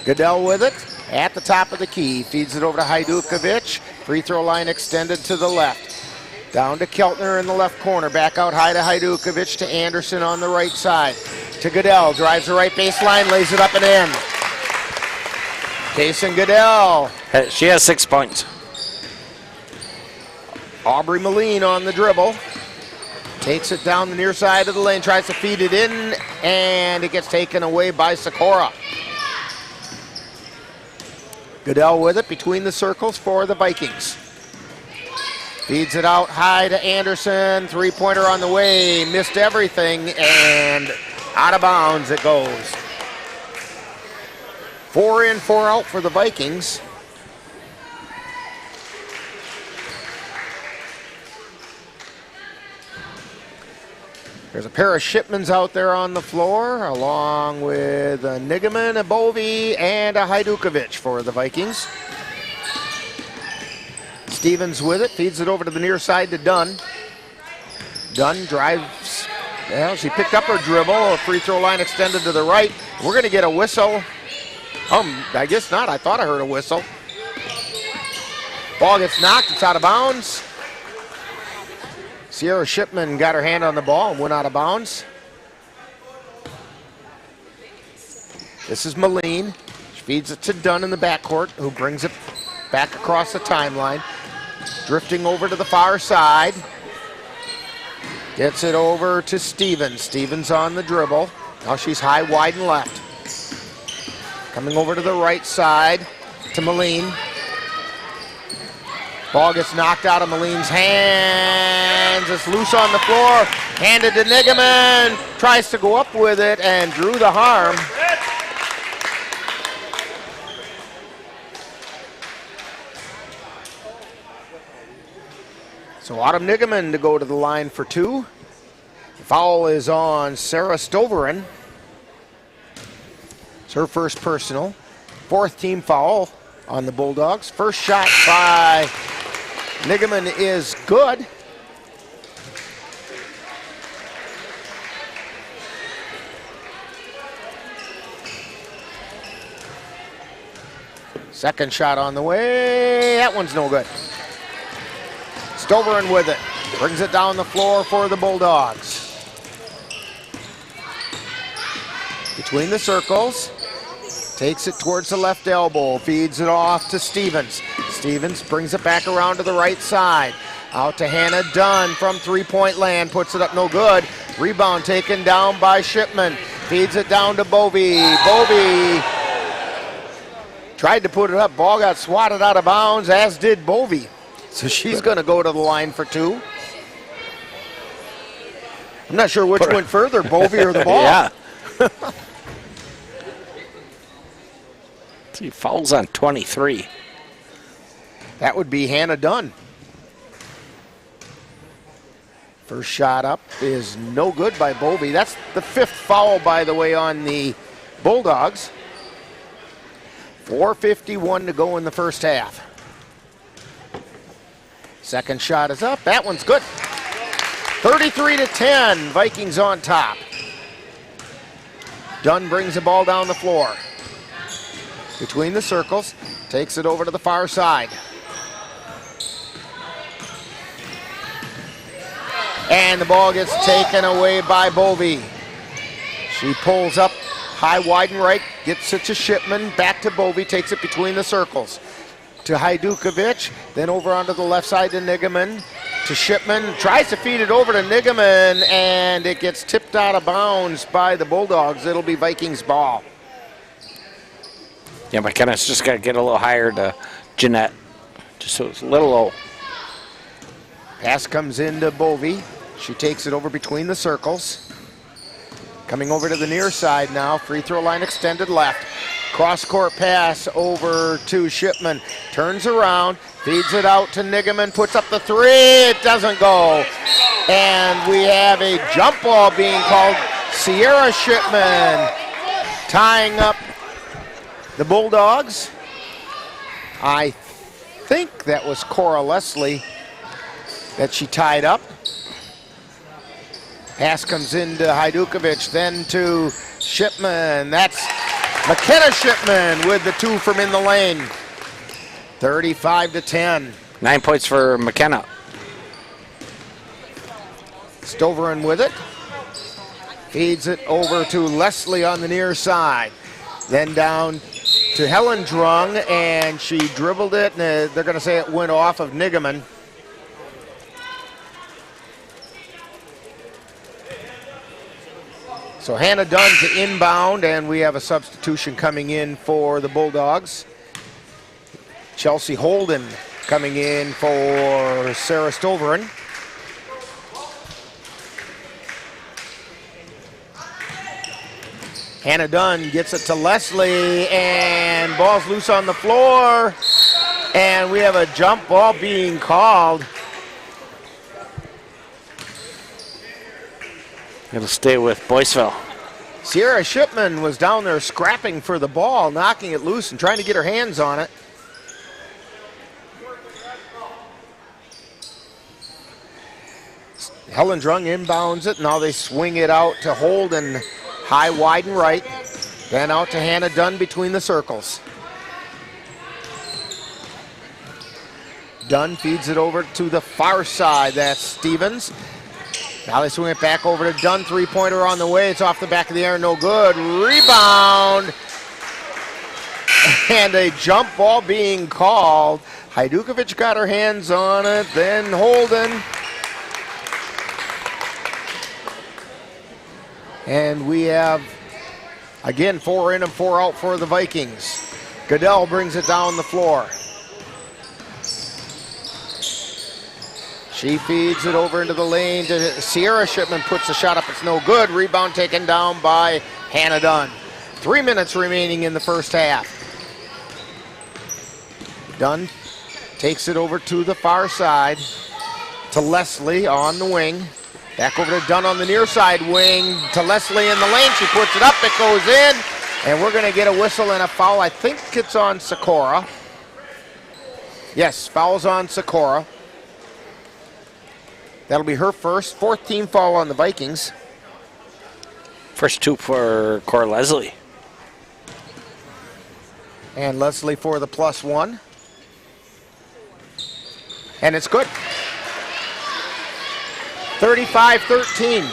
Goodell with it, at the top of the key. Feeds it over to Hajdukovic. Free throw line extended to the left. Down to Keltner in the left corner. Back out high to Hajdukovic, to Anderson on the right side. To Goodell, drives the right baseline, lays it up and in. Kason Goodell. She has 6 points. Aubrey Moline on the dribble. Takes it down the near side of the lane, tries to feed it in, and it gets taken away by Sikora. Goodell with it between the circles for the Vikings. Feeds it out high to Anderson. Three-pointer on the way. Missed everything, and out of bounds it goes. 4 in, 4 out for the Vikings. There's a pair of Shipmans out there on the floor, along with a Nigaman, a Bovey, and a Hajdukovic for the Vikings. Stevens with it, feeds it over to the near side to Dunn. Dunn drives, well, she picked up her dribble, a free throw line extended to the right. We're going to get a whistle. I guess not, I thought I heard a whistle. Ball gets knocked, it's out of bounds. Sierra Shipman got her hand on the ball and went out of bounds. This is Moline. She feeds it to Dunn in the backcourt, who brings it back across the timeline. Drifting over to the far side. Gets it over to Stevens. Stevens on the dribble. Now she's high, wide, and left. Coming over to the right side to Moline. Ball gets knocked out of Moline's hands. It's loose on the floor. Handed to Nigaman. Tries to go up with it and drew the harm. So Autumn Nigaman to go to the line for 2. The foul is on Sarah Stoveren. It's her first personal. 4th team foul on the Bulldogs. First shot by Nigaman is good. Second shot on the way. That one's no good. Stoveren with it. Brings it down the floor for the Bulldogs. Between the circles. Takes it towards the left elbow. Feeds it off to Stevens. Stevens brings it back around to the right side. Out to Hannah Dunn from three-point land. Puts it up no good. Rebound taken down by Shipman. Feeds it down to Bovey. Bovey tried to put it up. Ball got swatted out of bounds, as did Bovey. So she's going to go to the line for 2. I'm not sure which went further, Bovey or the ball. Yeah. He fouls on 23. That would be Hannah Dunn. First shot up is no good by Bovey. That's the 5th foul, by the way, on the Bulldogs. 4:51 to go in the first half. Second shot is up. That one's good. 33-10, Vikings on top. Dunn brings the ball down the floor. Between the circles, takes it over to the far side. And the ball gets taken away by Bovey. She pulls up high, wide, and right, gets it to Shipman, back to Bovey, takes it between the circles. To Hajdukovic, then over onto the left side to Nigaman, to Shipman, tries to feed it over to Nigaman, and it gets tipped out of bounds by the Bulldogs. It'll be Vikings ball. Yeah, McKenna's just got to get a little higher to Jeanette, just so it's a little low. Pass comes into Bovey. She takes it over between the circles. Coming over to the near side now. Free throw line extended left. Cross-court pass over to Shipman. Turns around, feeds it out to Nigaman, puts up the three. It doesn't go. And we have a jump ball being called. Sierra Shipman tying up the Bulldogs. I think that was Cora Leslie that she tied up. Pass comes into Hajdukovic, then to Shipman. That's McKenna Shipman with the two from in the lane. 35-10. 9 points for McKenna. Stoverin with it. Feeds it over to Leslie on the near side. Then down to Helen Drung, and she dribbled it, and they're going to say it went off of Nigaman. So Hannah Dunn to inbound, and we have a substitution coming in for the Bulldogs. Chelsea Holden coming in for Sarah Stoverin. Hannah Dunn gets it to Leslie, and ball's loose on the floor, and we have a jump ball being called. It'll stay with Boyceville. Sierra Shipman was down there scrapping for the ball, knocking it loose and trying to get her hands on it. Helen Drung inbounds it. Now they swing it out to Holden, high, wide, and right. Then out to Hannah Dunn between the circles. Dunn feeds it over to the far side. That's Stevens. Now they swing it back over to Dunn. Three-pointer on the way. It's off the back of the air. No good. Rebound. And a jump ball being called. Hajdukovic got her hands on it. Then Holden. And we have, again, 4 in and 4 out for the Vikings. Goodell brings it down the floor. She feeds it over into the lane to Sierra Shipman, puts the shot up, it's no good. Rebound taken down by Hannah Dunn. 3 minutes remaining in the first half. Dunn takes it over to the far side to Leslie on the wing. Back over to Dunn on the near side wing to Leslie in the lane. She puts it up, it goes in, and we're going to get a whistle and a foul. I think it's on Sikora. Yes, foul's on Sikora. That'll be her first. 4th team foul on the Vikings. First 2 for Cora Leslie. And Leslie for the +1. And it's good. 35-13.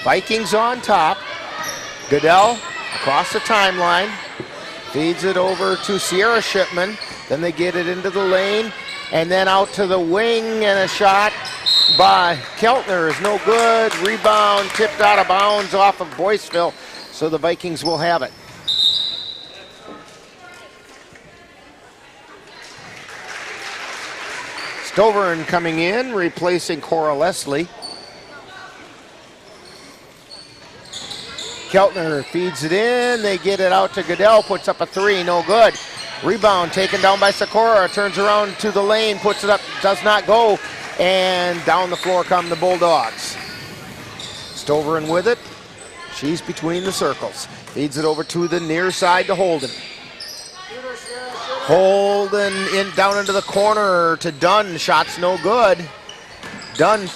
Vikings on top. Goodell across the timeline. Feeds it over to Sierra Shipman. Then they get it into the lane. And then out to the wing, and a shot by Keltner is no good. Rebound tipped out of bounds off of Boyceville, so the Vikings will have it. Stoverin coming in, replacing Cora Leslie. Keltner feeds it in. They get it out to Goodell, puts up a 3, no good. Rebound taken down by Sikora, turns around to the lane, puts it up, does not go, and down the floor come the Bulldogs. Stoverin with it. She's between the circles. Feeds it over to the near side to Holden. Holden in down into the corner to Dunn. Shot's no good. Dunn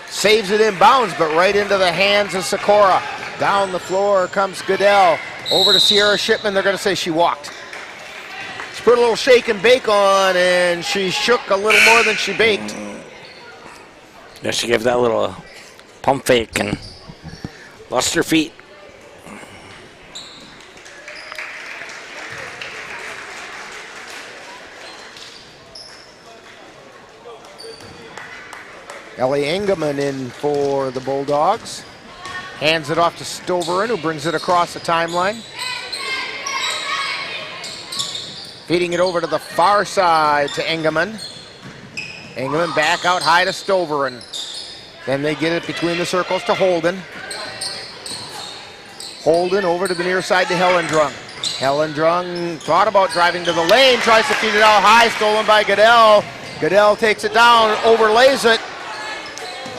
saves it in bounds, but right into the hands of Sikora. Down the floor comes Goodell. Over to Sierra Shipman. They're going to say she walked. She put a little shake and bake on, and she shook a little more than she baked. Yeah, she gave that little pump fake and lost her feet. Ellie Engelman in for the Bulldogs. Hands it off to Stoverin, who brings it across the timeline. Feeding it over to the far side to Engelman. Engelman back out high to Stoveren. Then they get it between the circles to Holden. Holden over to the near side to Hellendrung. Hellendrung thought about driving to the lane, tries to feed it out high, stolen by Goodell. Goodell takes it down, overlays it,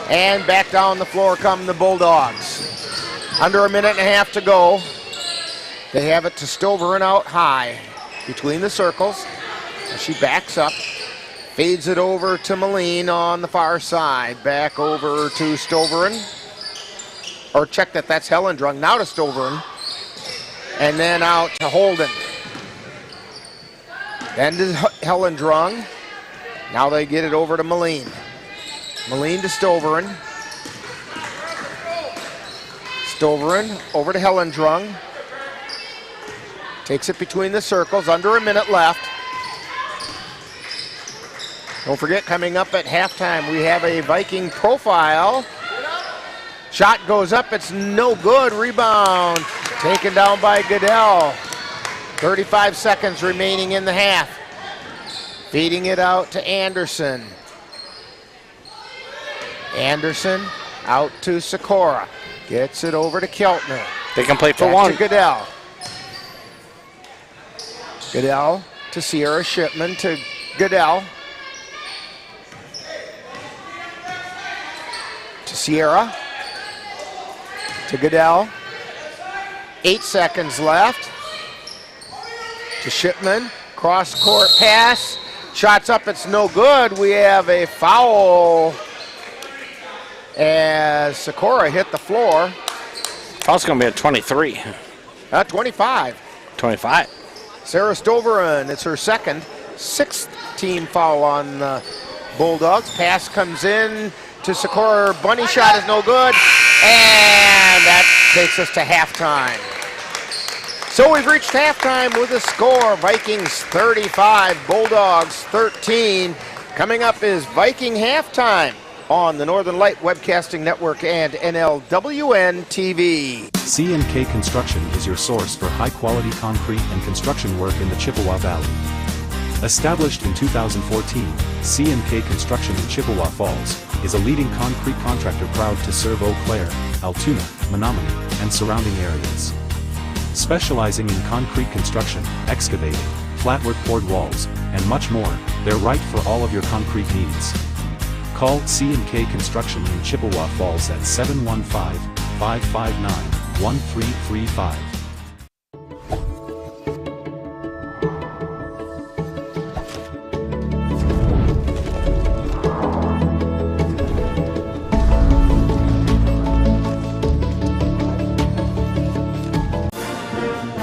and back down the floor come the Bulldogs. Under a minute and a half to go. They have it to Stoveren out high between the circles. She backs up, feeds it over to Moline on the far side. Back over to Stoveren. Or check that, that's Hellendrung. Now to Stoveren. And then out to Holden. Then to Hellendrung. Now they get it over to Moline. Moline to Stoveren. Stoveren over to Hellendrung. Takes it between the circles, under a minute left. Don't forget, coming up at halftime, we have a Viking profile. Shot goes up, it's no good. Rebound taken down by Goodell. 35 seconds remaining in the half. Feeding it out to Anderson. Anderson out to Sikora. Gets it over to Keltner. They can play for Back one. to Goodell. Goodell to Sierra Shipman to Goodell. To Sierra. To Goodell. 8 seconds left. To Shipman. Cross court pass. Shots up, it's no good. We have a foul as Sikora hit the floor. Foul's going to be at 23. 25. 25. Sarah Stoveren, it's her second, 6th team foul on the Bulldogs. Pass comes in to Sikora. Bunny shot is no good. And that takes us to halftime. So we've reached halftime with a score. Vikings 35, Bulldogs 13. Coming up is Viking halftime on the Northern Light Webcasting Network and NLWN-TV. C&K Construction is your source for high-quality concrete and construction work in the Chippewa Valley. Established in 2014, C&K Construction in Chippewa Falls is a leading concrete contractor proud to serve Eau Claire, Altoona, Menominee, and surrounding areas. Specializing in concrete construction, excavating, flatwork poured walls, and much more, they're right for all of your concrete needs. Call C&K Construction in Chippewa Falls at 715-559-1335.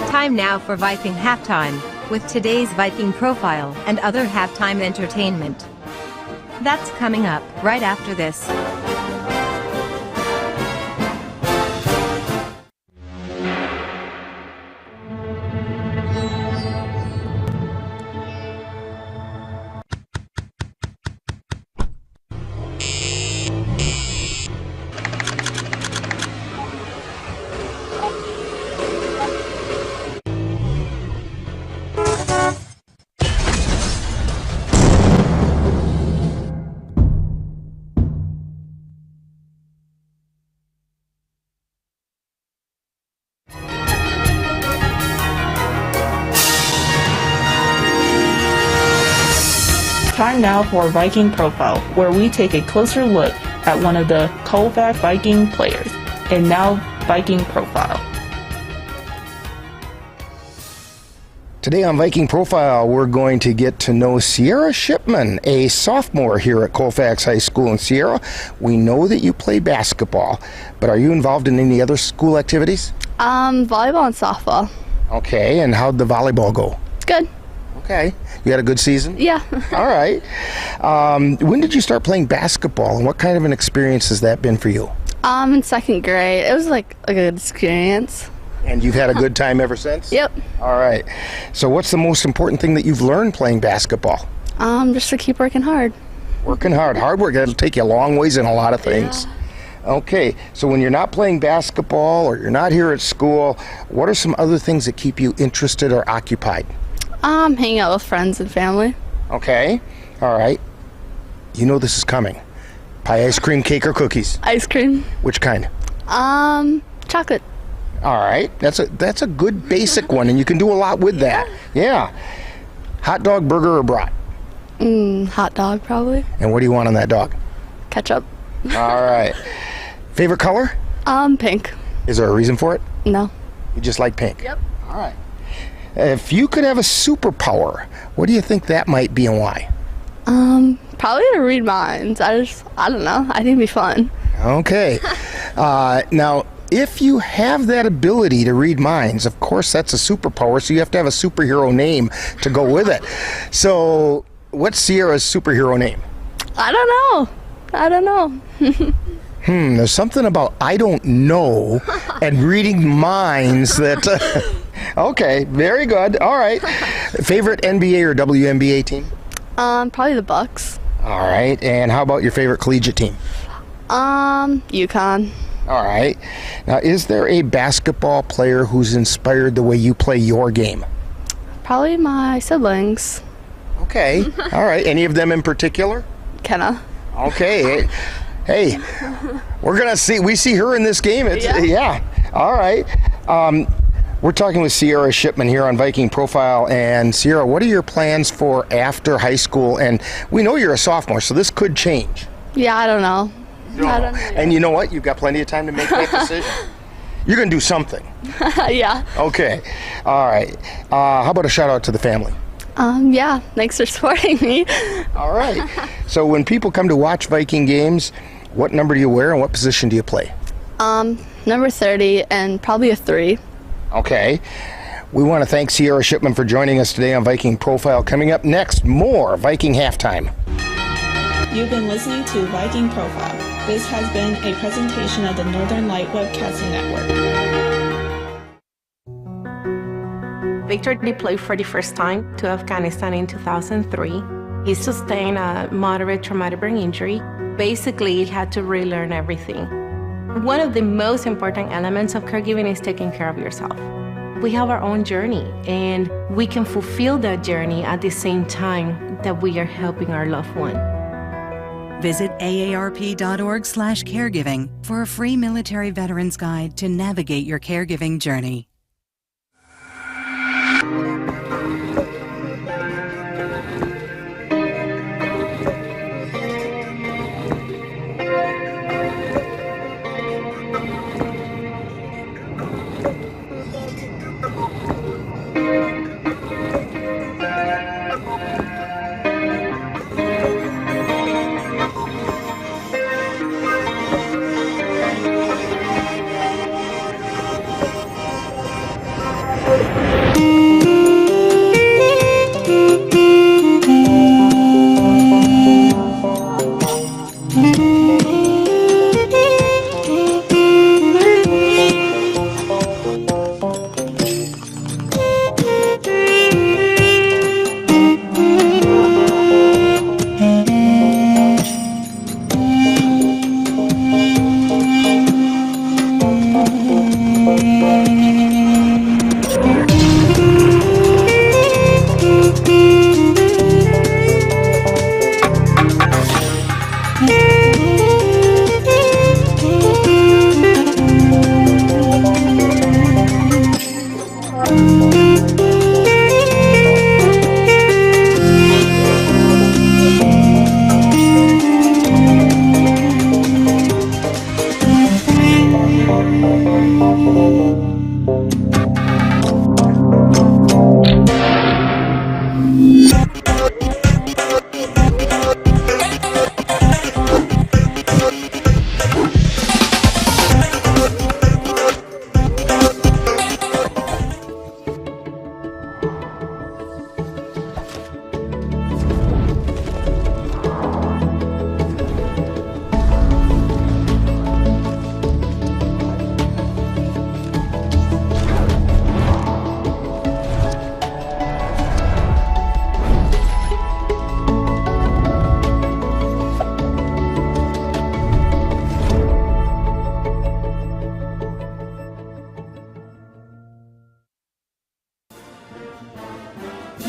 Time now for Viking halftime, with today's Viking profile and other halftime entertainment. That's coming up right after this. Time now for Viking Profile, where we take a closer look at one of the Colfax Viking players. And now, Viking Profile. Today on Viking Profile, we're going to get to know Sierra Shipman, a sophomore here at Colfax High School. And Sierra, we know that you play basketball, but are you involved in any other school activities? Volleyball and softball. Okay, and how'd the volleyball go? It's good. Okay, you had a good season? Yeah. All right. When did you start playing basketball, and what kind of an experience has that been for you? In second grade. It was like a good experience. And you've had a good time ever since? Yep. All right. So what's the most important thing that you've learned playing basketball? Just to keep working hard. Working hard. Hard work, that'll take you a long ways in a lot of things. Yeah. Okay, so when you're not playing basketball or you're not here at school, what are some other things that keep you interested or occupied? Hanging out with friends and family. Okay. All right. You know this is coming. Pie, ice cream, cake, or cookies? Ice cream. Which kind? Chocolate. All right. That's a good basic one, and you can do a lot with that. Yeah. Hot dog, burger, or brat? Hot dog, probably. And what do you want on that dog? Ketchup. All right. Favorite color? Pink. Is there a reason for it? No. You just like pink? Yep. All right. If you could have a superpower, what do you think that might be and why? Probably to read minds. I don't know. I think it'd be fun. Okay. Now, if you have that ability to read minds, of course that's a superpower, so you have to have a superhero name to go with it. So, what's Sierra's superhero name? I don't know. There's something about I don't know and reading minds that... okay, very good. All right. Favorite NBA or WNBA team? Probably the Bucks. All right. And how about your favorite collegiate team? UConn. All right. Now, is there a basketball player who's inspired the way you play your game? Probably my siblings. Okay. All right. Any of them in particular? Kenna. Okay. Hey, we're going to see. We see her in this game. Yeah. All right. We're talking with Sierra Shipman here on Viking Profile. And Sierra, what are your plans for after high school? And we know you're a sophomore, so this could change. Yeah, I don't know. I don't know. And you know what? You've got plenty of time to make that decision. You're going to do something. Yeah. Okay. All right. How about a shout out to the family? Yeah. Thanks for supporting me. All right. So when people come to watch Viking games, what number do you wear and what position do you play? Number 30 and probably a 3. Okay. We want to thank Sierra Shipman for joining us today on Viking Profile. Coming up next, more Viking Halftime. You've been listening to Viking Profile. This has been a presentation of the Northern Light Webcasting Network. Victor deployed for the first time to Afghanistan in 2003. He sustained a moderate traumatic brain injury. Basically, he had to relearn everything. One of the most important elements of caregiving is taking care of yourself. We have our own journey, and we can fulfill that journey at the same time that we are helping our loved one. Visit aarp.org/caregiving for a free military veterans guide to navigate your caregiving journey.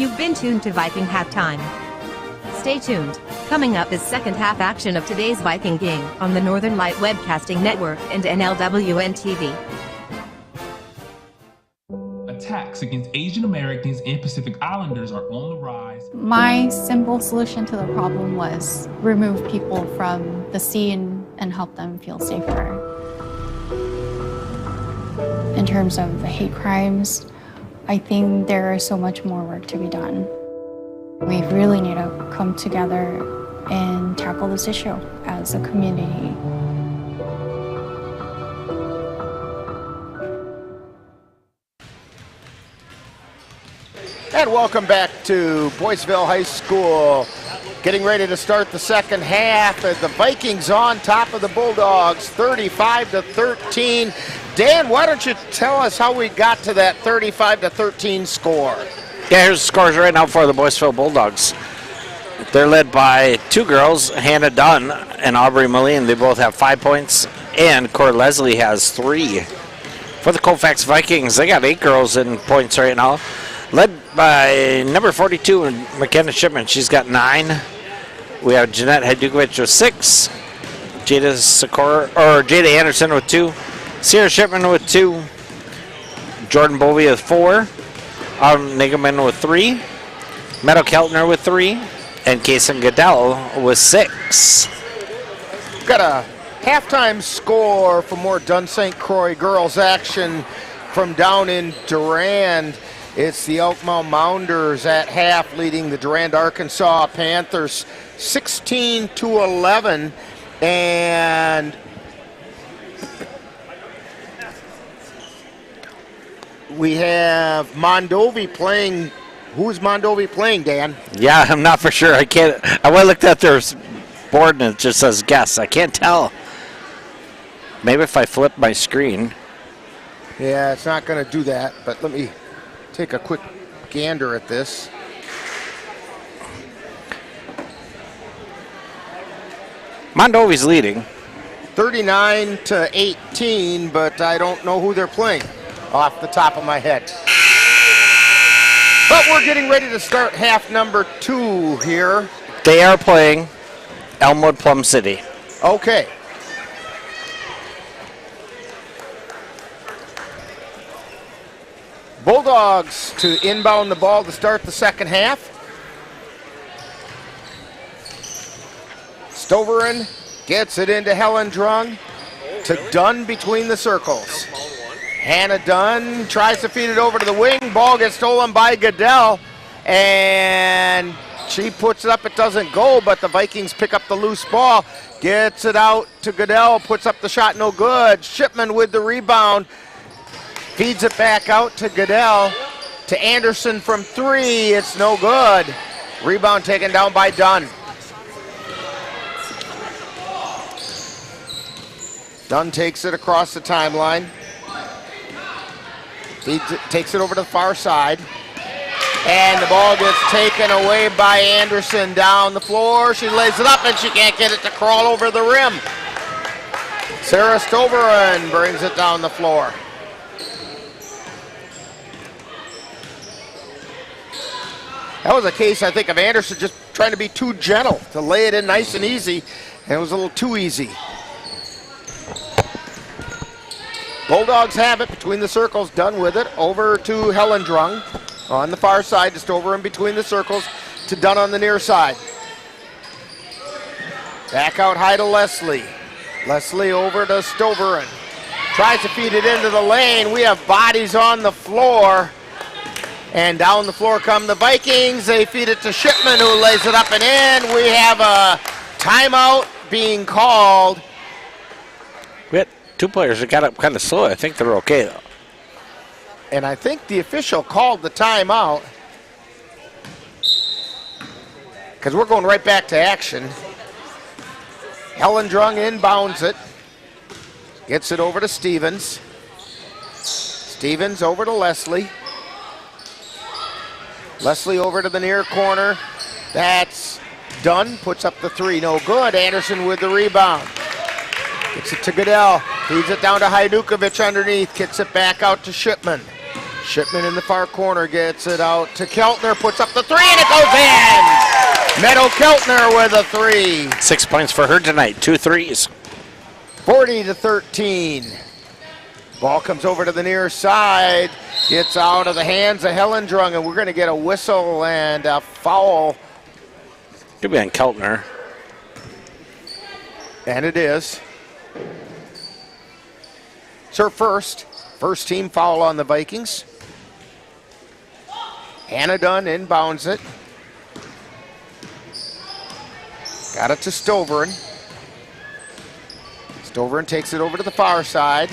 You've been tuned to Viking Halftime. Stay tuned. Coming up is second half action of today's Viking game on the Northern Light Webcasting Network and NLWN-TV. Attacks against Asian Americans and Pacific Islanders are on the rise. My simple solution to the problem was remove people from the scene and help them feel safer. In terms of hate crimes, I think there is so much more work to be done. We really need to come together and tackle this issue as a community. And welcome back to Boyceville High School. Getting ready to start the second half as the Vikings on top of the Bulldogs, 35-13. Dan, why don't you tell us how we got to that 35-13 score? Yeah, here's the scores right now for the Boyceville Bulldogs. They're led by two girls, Hannah Dunn and Aubrey Moline. They both have 5 points, and Cora Leslie has 3. For the Colfax Vikings, they got 8 girls in points right now, led by number 42, McKenna Shipman. She's got 9. We have Jeanette Hadukovic with 6, Jada Anderson with 2, Sierra Shipman with 2, Jordan Bovey with 4, Nigaman with 3, Meadow Keltner with 3, and Kason Goodell with 6. Got a halftime score for more Dunn-St. Croix girls action from down in Durand. It's the Elkmount Mounders at half leading the Durand, Arkansas Panthers 16-11. And we have Mondovi playing. Who's Mondovi playing, Dan? Yeah, I'm not for sure. I can't. I went looked at their board and it just says guess. I can't tell. Maybe if I flip my screen. Yeah, it's not going to do that, but let me take a quick gander at this. Mondovi's leading 39-18, but I don't know who they're playing off the top of my head. But we're getting ready to start half number 2 here. They are playing Elmwood Plum City. Okay. Bulldogs to inbound the ball to start the second half. Stoveren gets it into Helen Drung to Dunn between the circles. Hannah Dunn tries to feed it over to the wing. Ball gets stolen by Goodell, and she puts it up. It doesn't go, but the Vikings pick up the loose ball. Gets it out to Goodell, puts up the shot, no good. Shipman with the rebound. Feeds it back out to Goodell, to Anderson from 3. It's no good. Rebound taken down by Dunn. Dunn takes it across the timeline. Takes it over to the far side. And the ball gets taken away by Anderson down the floor. She lays it up and she can't get it to crawl over the rim. Sarah Stoveren brings it down the floor. That was a case, I think, of Anderson just trying to be too gentle, to lay it in nice and easy, and it was a little too easy. Bulldogs have it between the circles, Dunn with it, over to Helen Drung on the far side, just over in between the circles to Dunn on the near side. Back out high to Leslie. Leslie over to Stoveren. Tries to feed it into the lane. We have bodies on the floor. And down the floor come the Vikings. They feed it to Shipman, who lays it up and in. We have a timeout being called. We had 2 players that got up kind of slow. I think they're okay, though. And I think the official called the timeout, because we're going right back to action. Helen Drung inbounds it. Gets it over to Stevens. Stevens over to Leslie. Leslie over to the near corner. That's Dunn. Puts up the 3. No good. Anderson with the rebound. Gets it to Goodell. Feeds it down to Hajdukovic underneath. Kicks it back out to Shipman. Shipman in the far corner gets it out to Keltner, puts up the 3, and it goes in! Meadow Keltner with a 3. 6 points for her tonight, 2 threes. 40-13. Ball comes over to the near side, gets out of the hands of Hellendrung, and we're going to get a whistle and a foul. Could be on Keltner. And it is. It's her first team foul on the Vikings. Hannah Dunn inbounds it. Got it to Stoveren. Stoveren takes it over to the far side.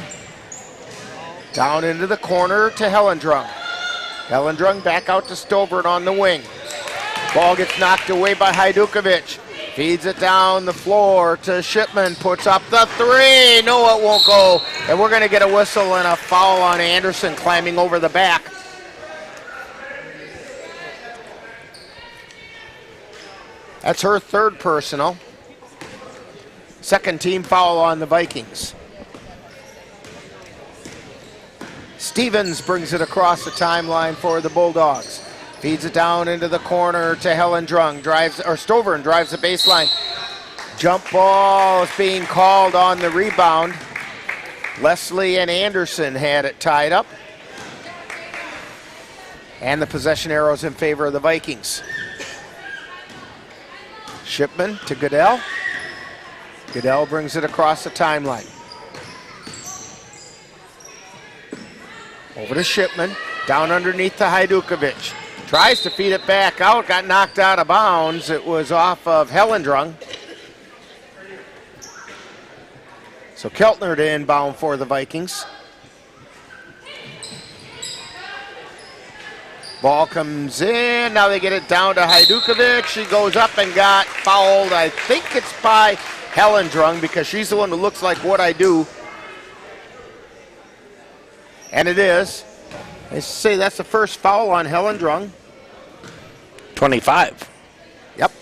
Down into the corner to Hellendrung. Hellendrung back out to Stoveren on the wing. Ball gets knocked away by Hajdukovic. Feeds it down the floor to Shipman. Puts up the 3. No, it won't go. And we're going to get a whistle and a foul on Anderson climbing over the back. That's her third personal. Second team foul on the Vikings. Stevens brings it across the timeline for the Bulldogs. Feeds it down into the corner to Hellendrung. Stoveren drives the baseline. Jump ball is being called on the rebound. Leslie and Anderson had it tied up. And the possession arrows in favor of the Vikings. Shipman to Goodell. Goodell brings it across the timeline. Over to Shipman, down underneath to Hajdukovic. Tries to feed it back out, got knocked out of bounds. It was off of Hellendrung. So Keltner to inbound for the Vikings. Ball comes in, now they get it down to Hajdukovic. She goes up and got fouled. I think it's by Hellendrung because she's the one who looks like what I do. And it is. They say that's the first foul on Hellendrung. 25. Yep.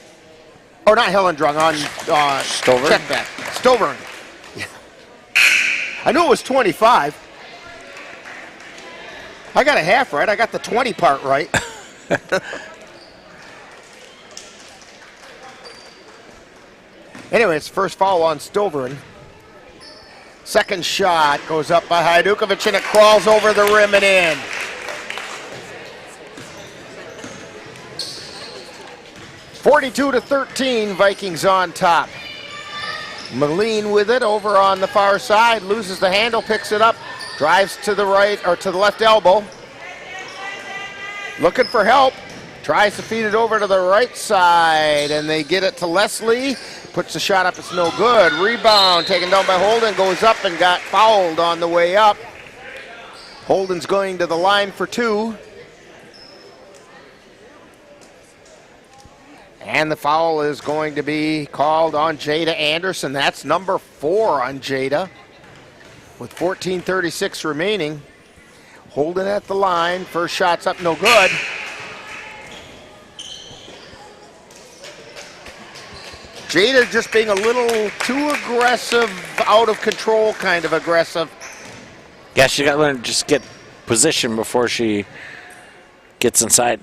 Or not Hellendrung, on Stoveren. Check back. Stoveren. Yeah. I knew it was 25. I got a half right. I got the 20 part right. Anyway, it's first foul on Stoveren. Second shot goes up by Hajdukovic and it crawls over the rim and in. (42-13), Vikings on top. Moline with it over on the far side, loses the handle, picks it up, drives to the right or to the left elbow. Looking for help, tries to feed it over to the right side, and they get it to Leslie. Puts the shot up, it's no good. Rebound taken down by Holden, goes up and got fouled on the way up. Holden's going to the line for 2. And the foul is going to be called on Jada Anderson. That's number 4 on Jada. With 14:36 remaining. Holden at the line, first shot's up, no good. Jada just being a little too aggressive, out of control kind of aggressive. Yeah, she got to learn to just get position before she gets inside.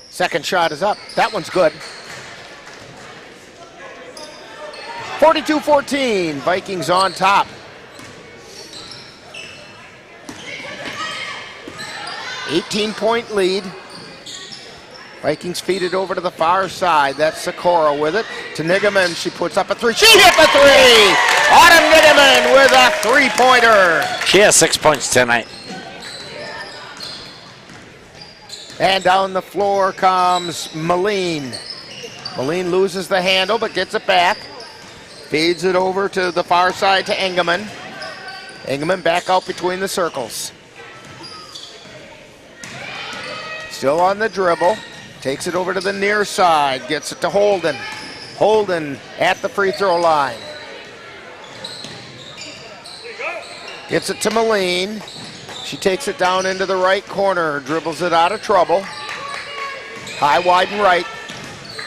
Second shot is up. That one's good. 42-14, Vikings on top. 18-point lead. Vikings feed it over to the far side. That's Sikora with it. To Nigaman, she puts up a 3. She hit the 3! Autumn Nigaman with a 3-pointer. She has 6 points tonight. And down the floor comes Moline. Moline loses the handle but gets it back. Feeds it over to the far side to Engelman. Engelman back out between the circles. Still on the dribble. Takes it over to the near side. Gets it to Holden. Holden at the free throw line. Gets it to Moline. She takes it down into the right corner. Dribbles it out of trouble. High, wide, and right.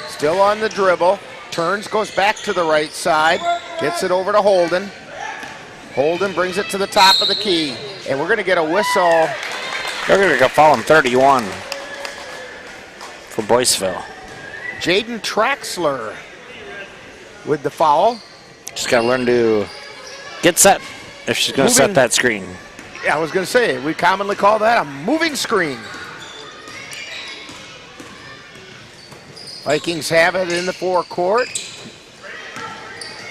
Still on the dribble. Turns, goes back to the right side. Gets it over to Holden. Holden brings it to the top of the key. And we're going to get a whistle They're going to foul him 31 for Boyceville. Jaden Traxler with the foul. Just got to learn to get set if she's going to set that screen. Yeah, I was going to say, we commonly call that a moving screen. Vikings have it in the forecourt.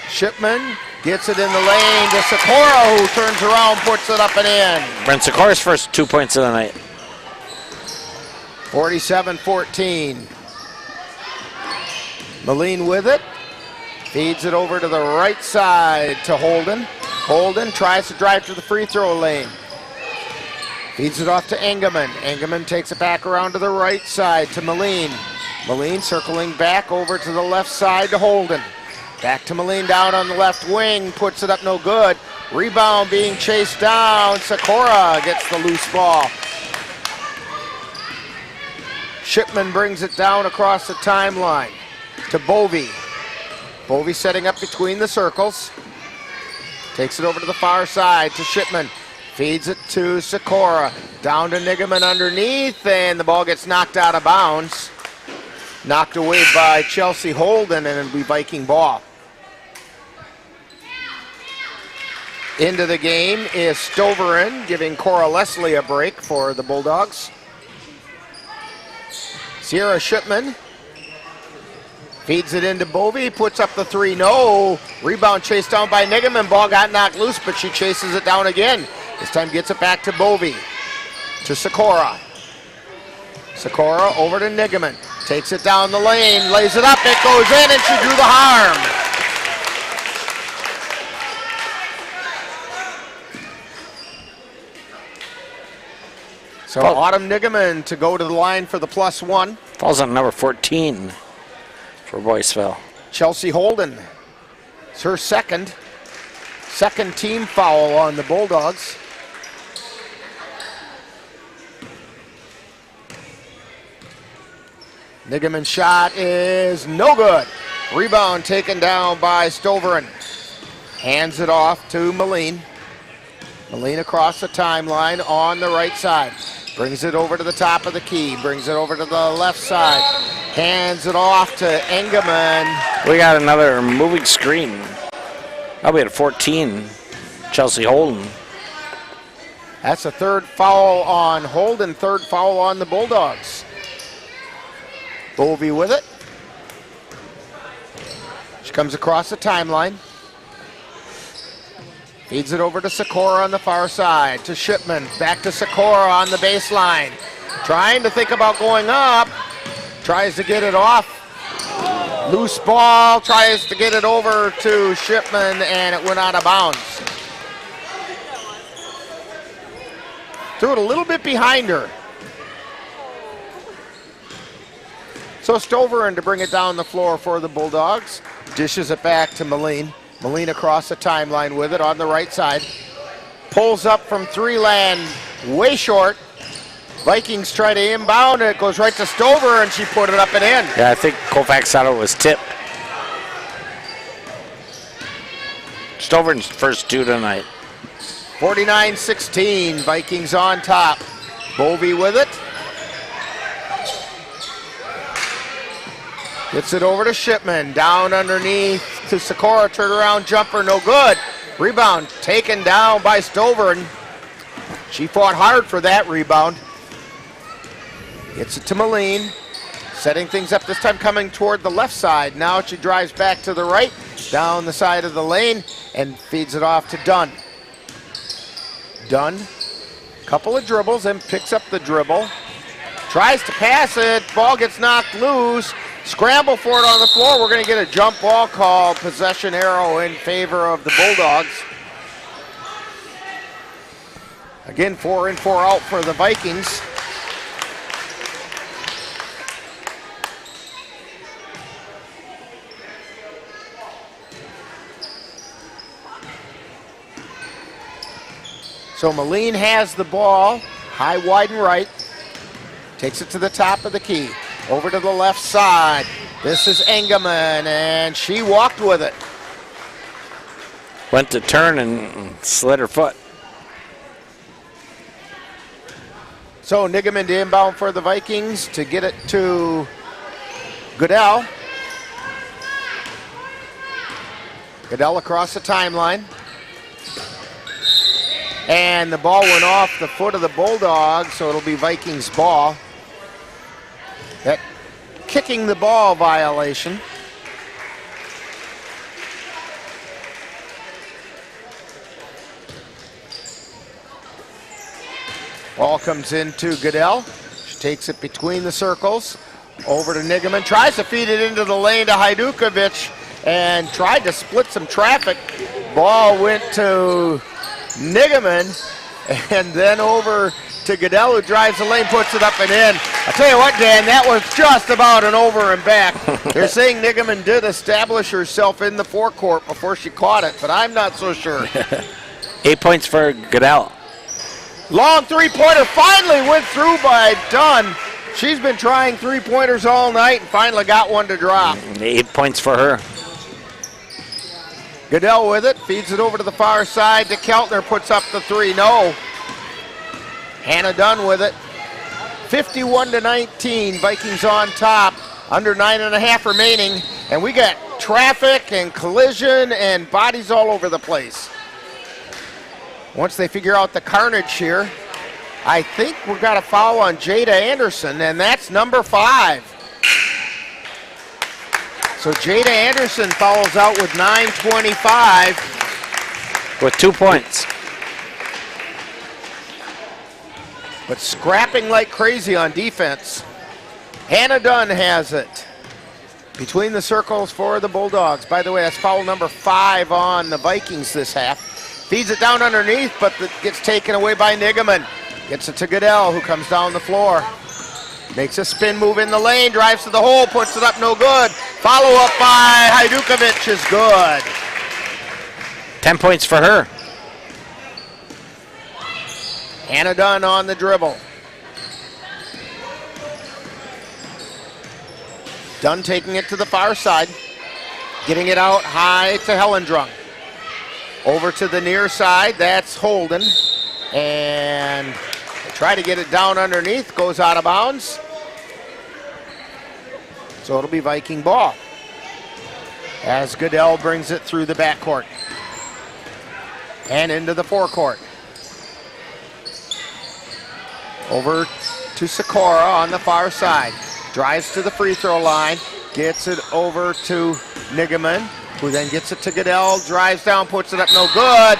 Shipman gets it in the lane to Sikora, who turns around, puts it up and in. Brent Sikora's first 2 points of the night. 47-14. Moline with it. Feeds it over to the right side to Holden. Holden tries to drive to the free throw lane. Feeds it off to Engelman. Engelman takes it back around to the right side to Moline. Moline circling back over to the left side to Holden. Back to Moline down on the left wing. Puts it up no good. Rebound being chased down. Sikora gets the loose ball. Shipman brings it down across the timeline to Bovey. Bovey setting up between the circles. Takes it over to the far side to Shipman. Feeds it to Sikora. Down to Nigaman underneath, and the ball gets knocked out of bounds. Knocked away by Chelsea Holden, and it'll be Viking ball. Into the game is Stoveren, giving Cora Leslie a break for the Bulldogs. Sierra Shipman feeds it into Bovey, puts up the three, no. Rebound chased down by Nigaman, ball got knocked loose, but she chases it down again. This time gets it back to Bovey, to Sikora. Sikora over to Nigaman, takes it down the lane, lays it up, it goes in, and she drew the harm. So Autumn Nigaman to go to the line for the +1. Falls on number 14 for Boyceville. Chelsea Holden. It's her second team foul on the Bulldogs. Nigaman's shot is no good. Rebound taken down by Stoveren. Hands it off to Moline. Moline across the timeline on the right side. Brings it over to the top of the key. Brings it over to the left side. Hands it off to Engelman. We got another moving screen. That'll be at 14. Chelsea Holden. That's a third foul on Holden. Third foul on the Bulldogs. Bovey with it. She comes across the timeline. Feeds it over to Sikora on the far side, to Shipman, back to Sikora on the baseline. Trying to think about going up, tries to get it off. Loose ball, tries to get it over to Shipman, and it went out of bounds. Threw it a little bit behind her. So Stoveren to bring it down the floor for the Bulldogs. Dishes it back to Moline. Moline across the timeline with it on the right side. Pulls up from three land, way short. Vikings try to inbound, and it goes right to Stover, and she put it up and in. Yeah, I think Colfax thought it was tipped. Stover's first two tonight. 49-16, Vikings on top. Bovey with it. Gets it over to Shipman, down underneath to Sikora, turnaround jumper, no good. Rebound taken down by Stover, and she fought hard for that rebound. Gets it to Moline, setting things up, this time coming toward the left side. Now she drives back to the right, down the side of the lane, and feeds it off to Dunn. Dunn, couple of dribbles, and picks up the dribble. Tries to pass it, ball gets knocked loose. Scramble for it on the floor. We're going to get a jump ball call. Possession arrow in favor of the Bulldogs. Again, 4 in, 4 out for the Vikings. So Moline has the ball, high, wide, and right. Takes it to the top of the key. Over to the left side. This is Engelman, and she walked with it. Went to turn and slid her foot. So Nigaman to inbound for the Vikings to get it to Goodell. Goodell across the timeline. And the ball went off the foot of the Bulldogs, so it'll be Vikings ball. That kicking the ball violation. Ball comes into Goodell. She takes it between the circles. Over to Nigaman. Tries to feed it into the lane to Hajdukovic and tried to split some traffic. Ball went to Nigaman and then over to Goodell, who drives the lane, puts it up and in. I'll tell you what, Dan, that was just about an over and back. They're saying Nigaman did establish herself in the forecourt before she caught it, but I'm not so sure. 8 points for Goodell. Long three-pointer finally went through by Dunn. She's been trying three-pointers all night and finally got one to drop. 8 points for her. Goodell with it, feeds it over to the far side to Keltner, puts up the three, no. Hannah Dunn with it. 51-19, Vikings on top, under 9.5 remaining, and we got traffic and collision and bodies all over the place. Once they figure out the carnage here, I think we've got a foul on Jada Anderson, and that's number 5. So Jada Anderson fouls out with 9:25. With 2 points. But scrapping like crazy on defense. Hannah Dunn has it. Between the circles for the Bulldogs. By the way, that's foul number 5 on the Vikings this half. Feeds it down underneath, but it gets taken away by Nigaman. Gets it to Goodell, who comes down the floor. Makes a spin move in the lane, drives to the hole, puts it up, no good. Follow up by Hajdukovic is good. 10 points for her. Hannah Dunn on the dribble. Dunn taking it to the far side. Getting it out high to Hellendrung. Over to the near side, that's Holden. And they try to get it down underneath, goes out of bounds. So it'll be Viking ball. As Goodell brings it through the backcourt. And into the forecourt. Over to Sikora on the far side. Drives to the free throw line. Gets it over to Nigaman, who then gets it to Goodell. Drives down, puts it up, no good.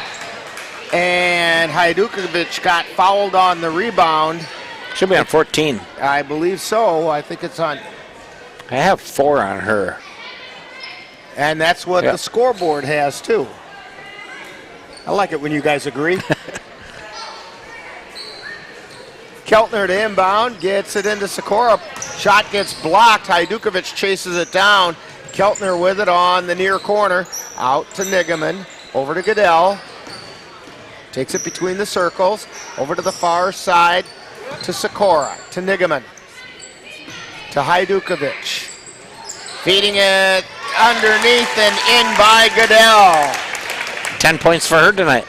And Hajdukovic got fouled on the rebound. Should be on 14. I believe so. I think it's on. I have 4 on her. And that's what the scoreboard has too. I like it when you guys agree. Keltner to inbound, gets it into Sikora. Shot gets blocked. Hajdukovic chases it down. Keltner with it on the near corner. Out to Nigaman. Over to Goodell. Takes it between the circles. Over to the far side to Sikora. To Nigaman. To Hajdukovic. Feeding it underneath and in by Goodell. 10 points for her tonight.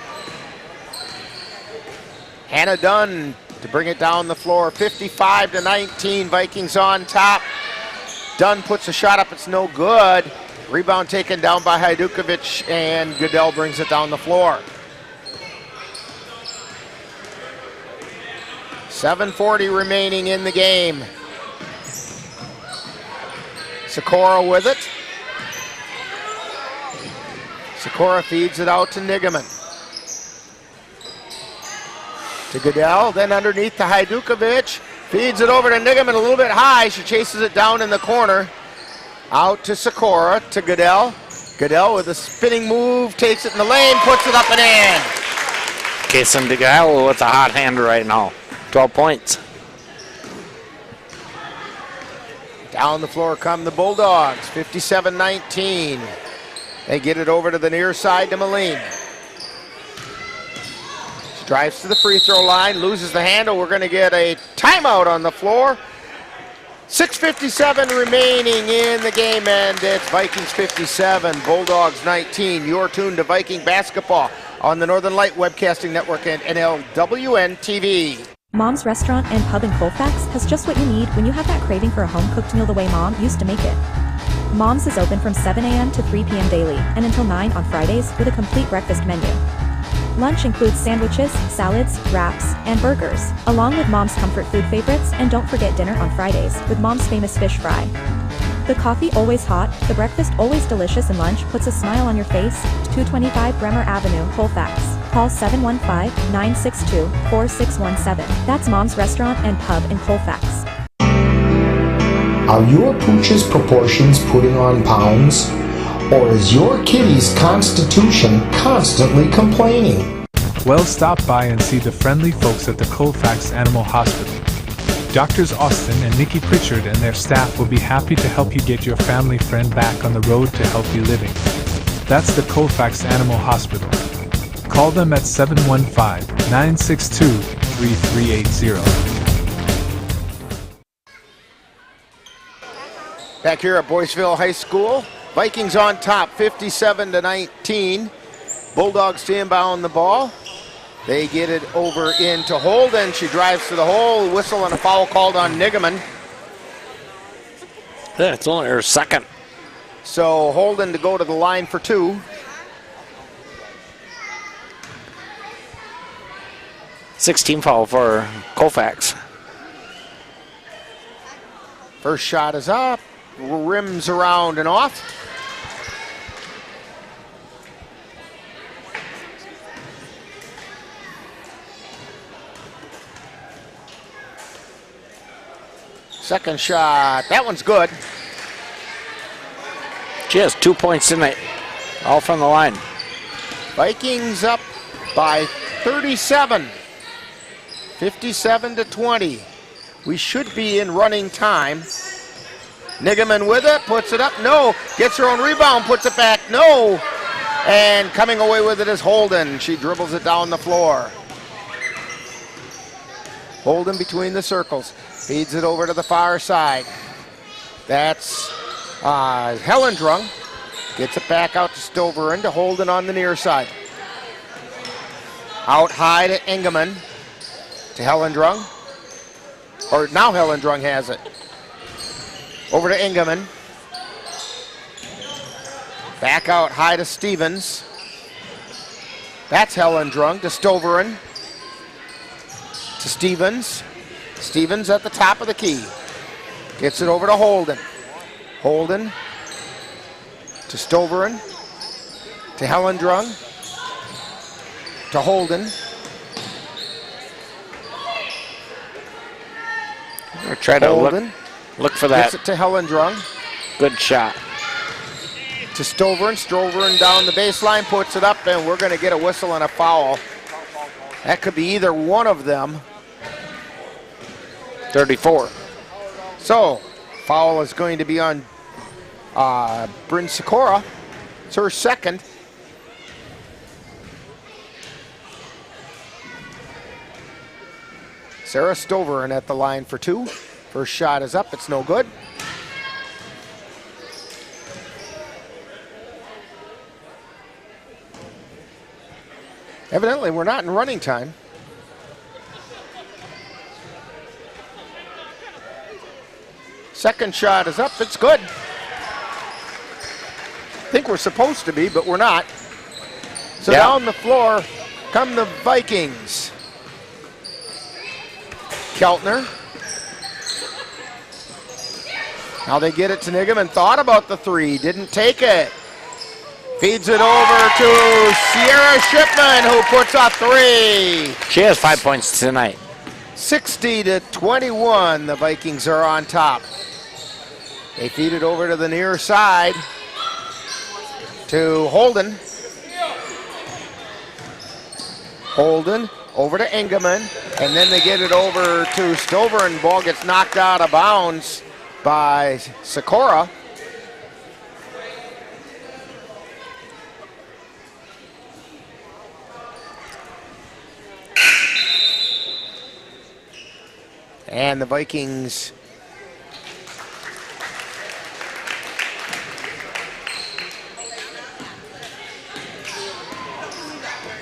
Hannah Dunn to bring it down the floor. 55-19, Vikings on top. Dunn puts a shot up, it's no good. Rebound taken down by Hajdukovic, and Goodell brings it down the floor. 7:40 remaining in the game. Sikora with it. Sikora feeds it out to Nigaman. To Goodell, then underneath to Hajdukovic. Feeds it over to Nigaman a little bit high. She chases it down in the corner. Out to Sikora, to Goodell. Goodell with a spinning move, takes it in the lane, puts it up and in. Kason DeGale with a hot hand right now. 12 points. Down the floor come the Bulldogs, 57-19. They get it over to the near side to Moline. She drives to the free throw line, loses the handle. We're going to get a timeout on the floor. 6:57 remaining in the game, and it's Vikings 57, Bulldogs 19. You're tuned to Viking basketball on the Northern Light Webcasting Network and NLWN-TV. Mom's Restaurant and Pub in Colfax has just what you need when you have that craving for a home-cooked meal the way Mom used to make it. Mom's is open from 7 a.m. to 3 p.m. daily and until 9 on Fridays with a complete breakfast menu. Lunch includes sandwiches, salads, wraps, and burgers, along with Mom's comfort food favorites, and don't forget dinner on Fridays with Mom's famous fish fry. The coffee always hot, the breakfast always delicious, and lunch puts a smile on your face. 225 Bremer Avenue, Colfax. Call 715-962-4617. That's Mom's Restaurant and Pub in Colfax. Are your pooch's proportions putting on pounds? Or is your kitty's constitution constantly complaining? Well, stop by and see the friendly folks at the Colfax Animal Hospital. Doctors Austin and Nikki Pritchard and their staff will be happy to help you get your family friend back on the road to healthy living. That's the Colfax Animal Hospital. Call them at 715-962-3380. Back here at Boyceville High School, Vikings on top, 57-19. Bulldogs to inbound the ball. They get it over into Holden. She drives to the hole. Whistle and a foul called on Nigaman. Yeah, it's only her second. So Holden to go to the line for 2. Team foul for Colfax. First shot is up. Rims around and off. Second shot, that one's good. She has 2 points tonight, all from the line. Vikings up by 37, 57-20. We should be in running time. Nigaman with it, puts it up, no. Gets her own rebound, puts it back, no. And coming away with it is Holden. She dribbles it down the floor. Holden between the circles. Feeds it over to the far side. That's Hellendrung. Gets it back out to Stoveren to Holden on the near side. Out high to Engelman. To Hellendrung. Or now Hellendrung has it. Over to Engelman. Back out high to Stevens. That's Hellendrung to Stoveren. To Stevens. Stevens at the top of the key. Gets it over to Holden. Holden to Stoveren. To Hellendrung. To Holden. We'll try to Holden. Look for that. Gets it to Hellendrung. Good shot. To Stoveren. Stoveren down the baseline, puts it up, and we're going to get a whistle and a foul. That could be either one of them. 34. So, foul is going to be on Bryn Sikora. It's her second. Sarah Stoveren at the line for 2. First shot is up, it's no good. Evidently, we're not in running time. Second shot is up, it's good. I think we're supposed to be, but we're not. So down the floor come the Vikings. Keltner. Now they get it to Nigaman. Thought about the 3, didn't take it. Feeds it over to Sierra Shipman, who puts a 3. She has 5 points tonight. 60-21, the Vikings are on top. They feed it over to the near side to Holden. Holden over to Engelman, and then they get it over to Stoveren. Ball gets knocked out of bounds by Sikora. And the Vikings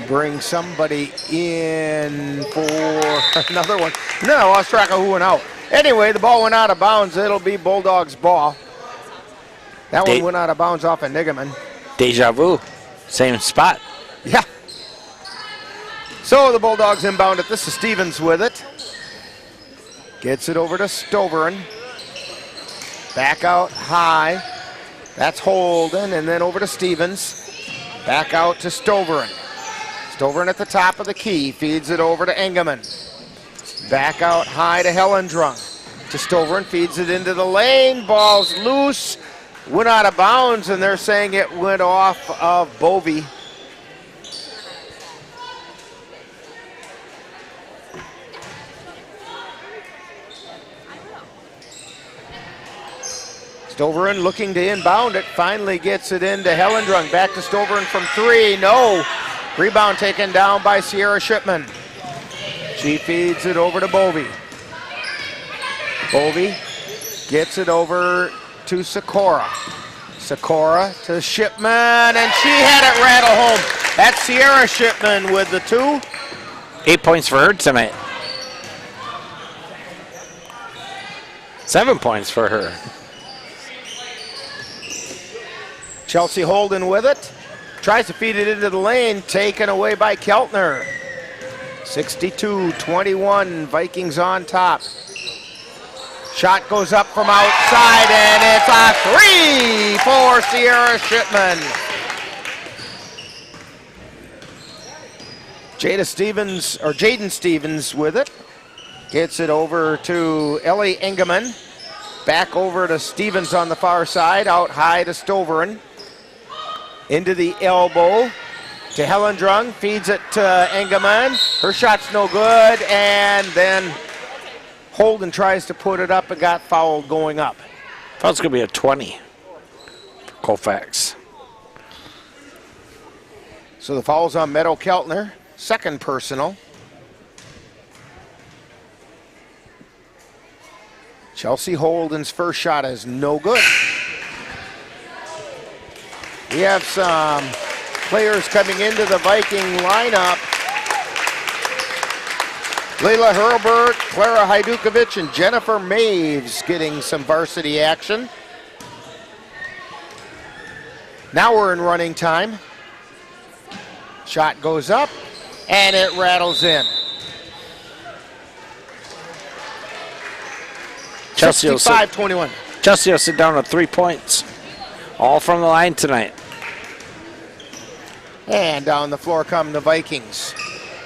bring somebody in for another one. No, I lost track of who went out. Anyway, the ball went out of bounds. It'll be Bulldogs ball. That one went out of bounds off of Nigaman. Deja vu. Same spot. Yeah. So the Bulldogs inbound it. This is Stevens with it. Gets it over to Stoveren. Back out high. That's Holden, and then over to Stevens. Back out to Stoveren. Stoveren at the top of the key. Feeds it over to Engelman. Back out high to Helendrung. To Stoveren. Feeds it into the lane. Ball's loose. Went out of bounds, and they're saying it went off of Bovey. Stoveren looking to inbound it, finally gets it into Helendrung. Back to Stoveren from 3, no. Rebound taken down by Sierra Shipman. She feeds it over to Bovey. Bovey gets it over to Sikora. Sikora to Shipman, and she had it rattle home. That's Sierra Shipman with the 2. 8 points for her tonight. 7 points for her. Chelsea Holden with it. Tries to feed it into the lane, taken away by Keltner. 62-21, Vikings on top. Shot goes up from outside, and it's a 3 for Sierra Shipman. Jaden Stevens with it. Gets it over to Ellie Engelman. Back over to Stevens on the far side, out high to Stoveren. Into the elbow to Helendrung, feeds it to Engelman. Her shot's no good, and then Holden tries to put it up and got fouled going up. That's going to be a 20 for Colfax. So the foul's on Meadow Keltner, second personal. Chelsea Holden's first shot is no good. We have some players coming into the Viking lineup. Layla Hurlbert, Clara Hajdukovic, and Jennifer Maves getting some varsity action. Now we're in running time. Shot goes up, and it rattles in. Chelsea 65-21. Chelsea will sit down with 3 points. All from the line tonight. And down the floor come the Vikings.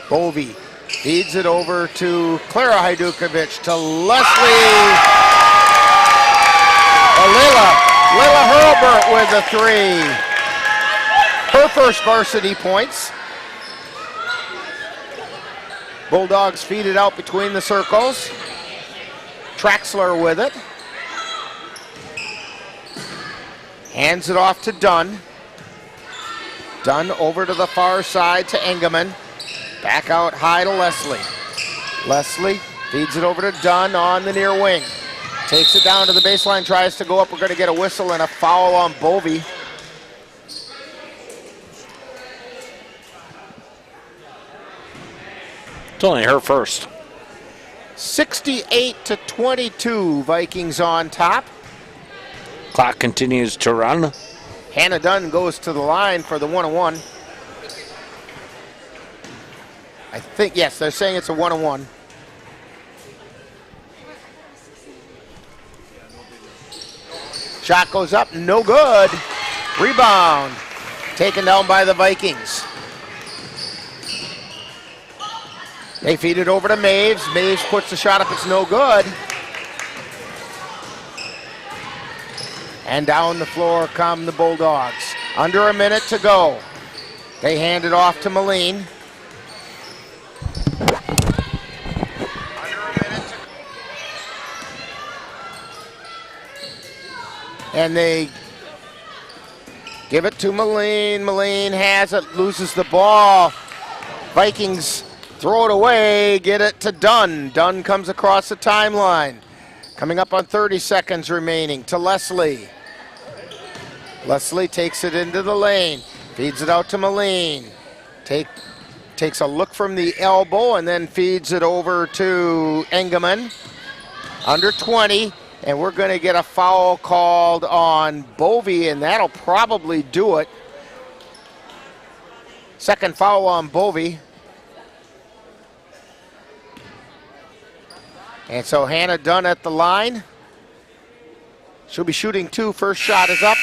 Bovey feeds it over to Clara Hajdukovic, to Leslie. Layla Hurlbert with a 3. Her first varsity points. Bulldogs feed it out between the circles. Traxler with it. Hands it off to Dunn. Dunn over to the far side to Engelman. Back out high to Leslie. Leslie feeds it over to Dunn on the near wing. Takes it down to the baseline, tries to go up. We're going to get a whistle and a foul on Bovey. It's only her first. 68-22, Vikings on top. Clock continues to run. Hannah Dunn goes to the line for the 1-on-1. I think, yes, they're saying it's a 1-on-1. Shot goes up, no good. Rebound, taken down by the Vikings. They feed it over to Maves. Maves puts the shot up, it's no good. And down the floor come the Bulldogs. Under a minute to go. They hand it off to Moline. And they give it to Moline. Moline has it, loses the ball. Vikings throw it away, get it to Dunn. Dunn comes across the timeline. Coming up on 30 seconds remaining to Leslie. Leslie takes it into the lane, feeds it out to Moline. takes a look from the elbow and then feeds it over to Engelman. Under 20, and we're going to get a foul called on Bovey, and that'll probably do it. Second foul on Bovey. And so Hannah Dunn at the line. She'll be shooting 2. First shot is up.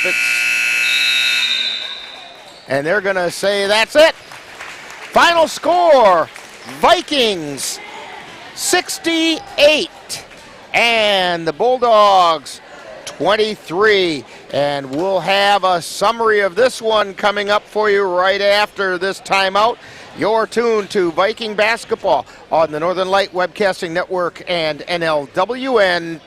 And they're going to say that's it. Final score, Vikings 68 and the Bulldogs 23. And we'll have a summary of this one coming up for you right after this timeout. You're tuned to Viking basketball on the Northern Light Webcasting Network and NLWN-TV.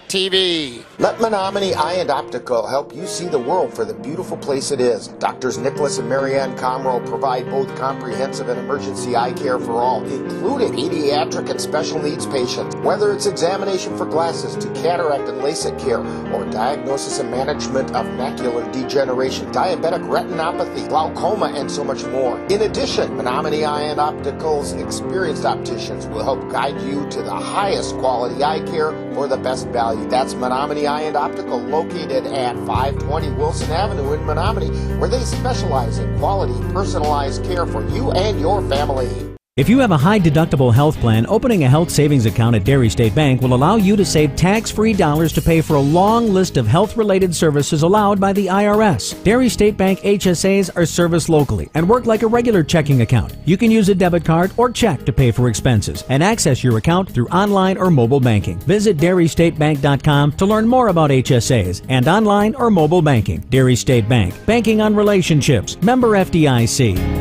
Let Menominee Eye and Optical help you see the world for the beautiful place it is. Doctors Nicholas and Marianne Comroe provide both comprehensive and emergency eye care for all, including pediatric and special needs patients. Whether it's examination for glasses to cataract and LASIK care, or diagnosis and management of macular degeneration, diabetic retinopathy, glaucoma, and so much more. In addition, Menominee Eye and Optical's experienced opticians will help guide you to the highest quality eye care for the best value. That's Menominee Eye and Optical, located at 520 Wilson Avenue in Menominee, where they specialize in quality, personalized care for you and your family. If you have a high-deductible health plan, opening a health savings account at Dairy State Bank will allow you to save tax-free dollars to pay for a long list of health-related services allowed by the IRS. Dairy State Bank HSAs are serviced locally and work like a regular checking account. You can use a debit card or check to pay for expenses and access your account through online or mobile banking. Visit DairyStateBank.com to learn more about HSAs and online or mobile banking. Dairy State Bank, banking on relationships. Member FDIC.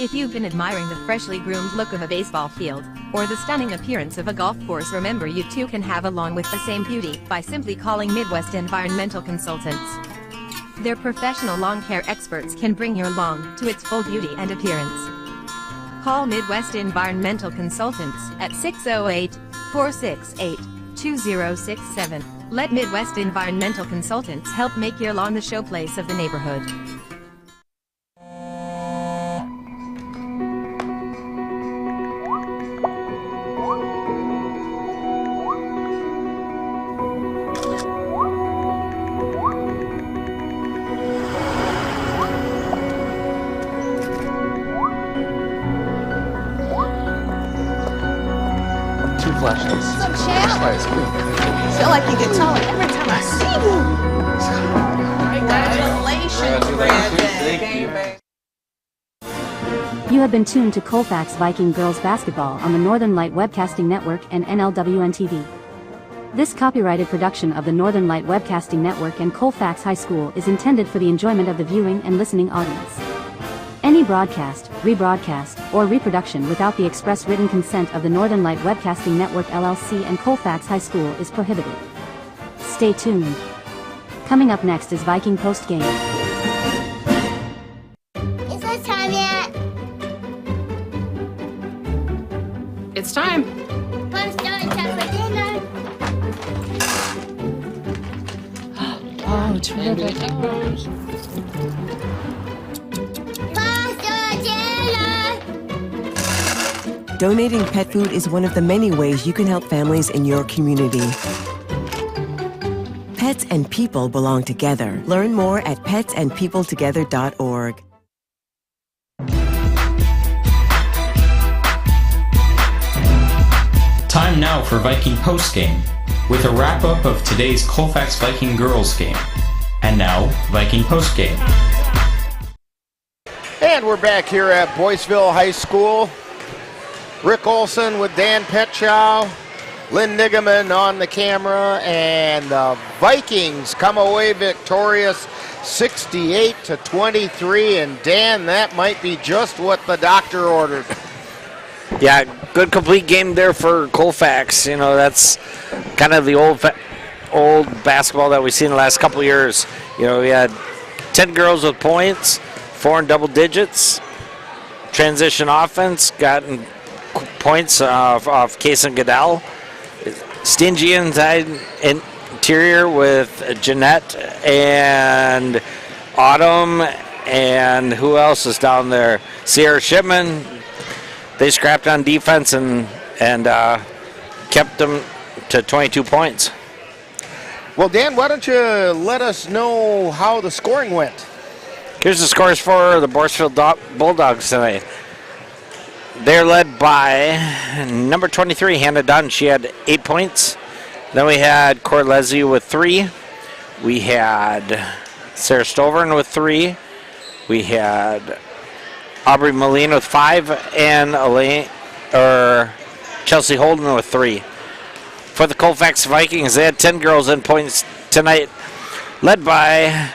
If you've been admiring the freshly groomed look of a baseball field, or the stunning appearance of a golf course, remember you too can have a lawn with the same beauty by simply calling Midwest Environmental Consultants. Their professional lawn care experts can bring your lawn to its full beauty and appearance. Call Midwest Environmental Consultants at 608-468-2067. Let Midwest Environmental Consultants help make your lawn the showplace of the neighborhood. Flashlights. Flashlights. I feel like you get taller every time I see you. You have been tuned to Colfax Viking Girls Basketball on the Northern Light Webcasting Network and NLWN-TV. This copyrighted production of the Northern Light Webcasting Network and Colfax High School is intended for the enjoyment of the viewing and listening audience. Any broadcast, rebroadcast, or reproduction without the express written consent of the Northern Light Webcasting Network LLC and Colfax High School is prohibited. Stay tuned. Coming up next is Viking Postgame. Is it time yet? It's time. Let's go and check for dinner. Oh, terrific. Donating pet food is one of the many ways you can help families in your community. Pets and people belong together. Learn more at petsandpeopletogether.org. Time now for Viking Postgame, with a wrap-up of today's Colfax Viking Girls game. And now, Viking Postgame. And we're back here at Boyceville High School. Rick Olson with Dan Petchow, Lynn Nigaman on the camera, and the Vikings come away victorious 68-23. And Dan, that might be just what the doctor ordered. Yeah, good complete game there for Colfax. You know, that's kind of the old basketball that we've seen the last couple of years. You know, we had 10 girls with points, 4 in double digits. Transition offense, gotten points off Kason Goodell. Stingy inside interior with Jeanette and Autumn And who else is down there? Sierra Shipman. They scrapped on defense and kept them to 22 points. Well, Dan, why don't you let us know how the scoring went? Here's the scores for the Boyceville Bulldogs tonight. They're led by number 23, Hannah Dunn. She had 8 points. Then we had Cor Leslie with 3. We had Sarah Stovern with 3. We had Aubrey Moline with 5, and Chelsea Holden with 3. For the Colfax Vikings, they had 10 girls in points tonight, led by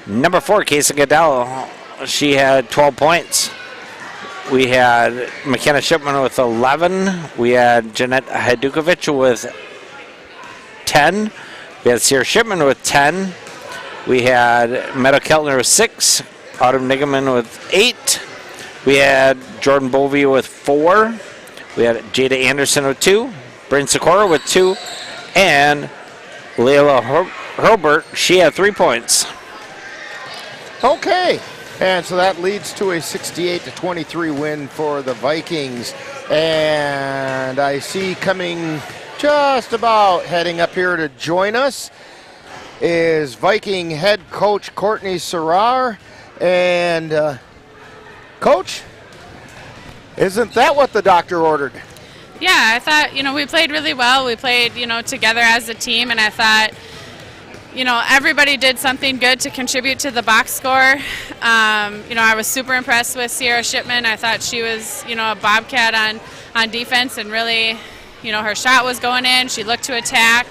number 4, Casey Goodell. She had 12 points. We had McKenna Shipman with 11. We had Jeanette Hadukovic with 10. We had Sierra Shipman with 10. We had Meadow Keltner with 6. Autumn Nigaman with 8. We had Jordan Bovey with 4. We had Jada Anderson with 2. Bryn Sikora with 2. And Layla Herbert, she had 3 points. Okay. And so that leads to a 68-23 win for the Vikings. And I see coming just about heading up here to join us is Viking head coach Courtney Serrar. And Coach, isn't that what the doctor ordered? Yeah, I thought, we played really well. We played, together as a team, and I thought, everybody did something good to contribute to the box score. I was super impressed with Sierra Shipman. I thought she was, a bobcat on defense, and really, her shot was going in. She looked to attack,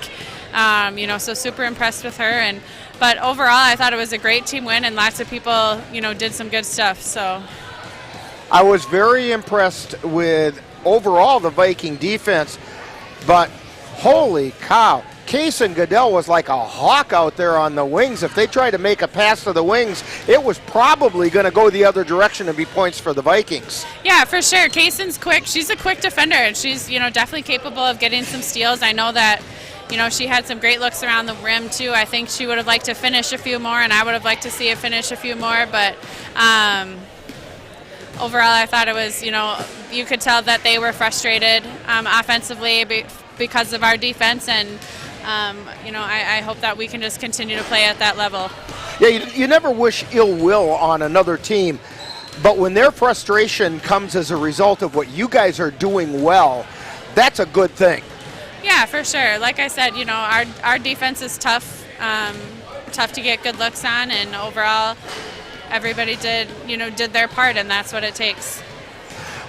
so super impressed with her. But overall, I thought it was a great team win, and lots of people, did some good stuff. So I was very impressed with overall the Viking defense, but holy cow. Kaysen Goodell was like a hawk out there on the wings. If they tried to make a pass to the wings, it was probably going to go the other direction and be points for the Vikings. Yeah, for sure. Kaysen's quick. She's a quick defender, and she's, definitely capable of getting some steals. I know that, she had some great looks around the rim, too. I think she would have liked to finish a few more, and I would have liked to see her finish a few more. But overall, I thought it was, you could tell that they were frustrated offensively because of our defense, and I hope that we can just continue to play at that level. Yeah, you never wish ill will on another team, but when their frustration comes as a result of what you guys are doing well, that's a good thing. Yeah, for sure. Like I said, our defense is tough to get good looks on, and overall, everybody did their part, and that's what it takes.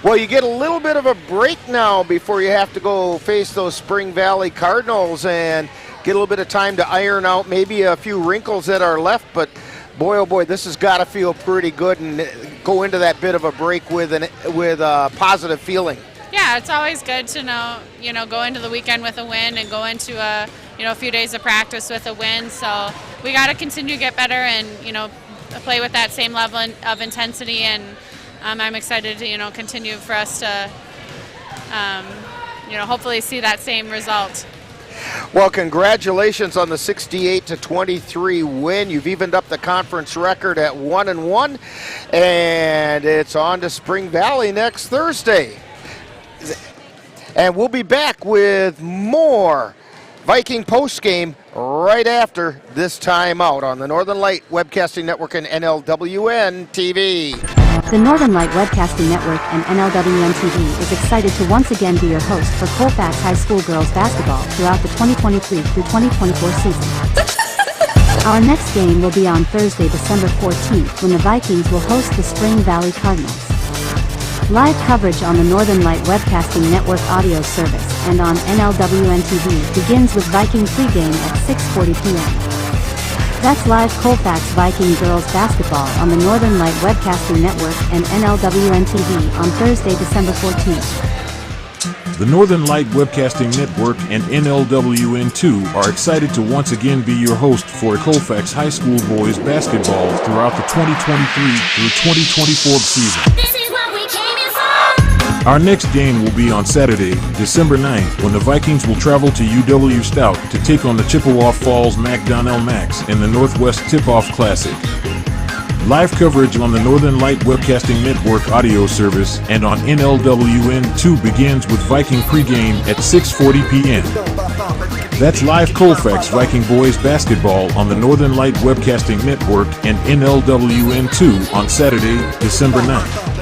Well, you get a little bit of a break now before you have to go face those Spring Valley Cardinals and get a little bit of time to iron out maybe a few wrinkles that are left. But boy, oh boy, this has got to feel pretty good and go into that bit of a break with a positive feeling. Yeah, it's always good to know, go into the weekend with a win and go into a few days of practice with a win. So we got to continue to get better and, play with that same level of intensity, and I'm excited to, continue for us to, hopefully see that same result. Well, congratulations on the 68-23 win. You've evened up the conference record at 1-1, and it's on to Spring Valley next Thursday. And we'll be back with more Viking postgame right after this timeout on the Northern Light Webcasting Network and NLWN-TV. The Northern Light Webcasting Network and NLWN-TV is excited to once again be your host for Colfax High School Girls Basketball throughout the 2023 through 2024 season. Our next game will be on Thursday, December 14th, when the Vikings will host the Spring Valley Cardinals. Live coverage on the Northern Light Webcasting Network audio service and on NLWN-TV begins with Viking Pregame at 6:40 p.m. That's live Colfax Viking Girls Basketball on the Northern Light Webcasting Network and NLWN-TV on Thursday, December 14th. The Northern Light Webcasting Network and NLWN-2 are excited to once again be your host for Colfax High School Boys Basketball throughout the 2023 through 2024 season. Our next game will be on Saturday, December 9th, when the Vikings will travel to UW Stout to take on the Chippewa Falls MacDonnell Max in the Northwest Tip-Off Classic. Live coverage on the Northern Light Webcasting Network audio service and on NLWN-2 begins with Viking Pregame at 6:40 p.m. That's live Colfax Viking Boys Basketball on the Northern Light Webcasting Network and NLWN-2 on Saturday, December 9th.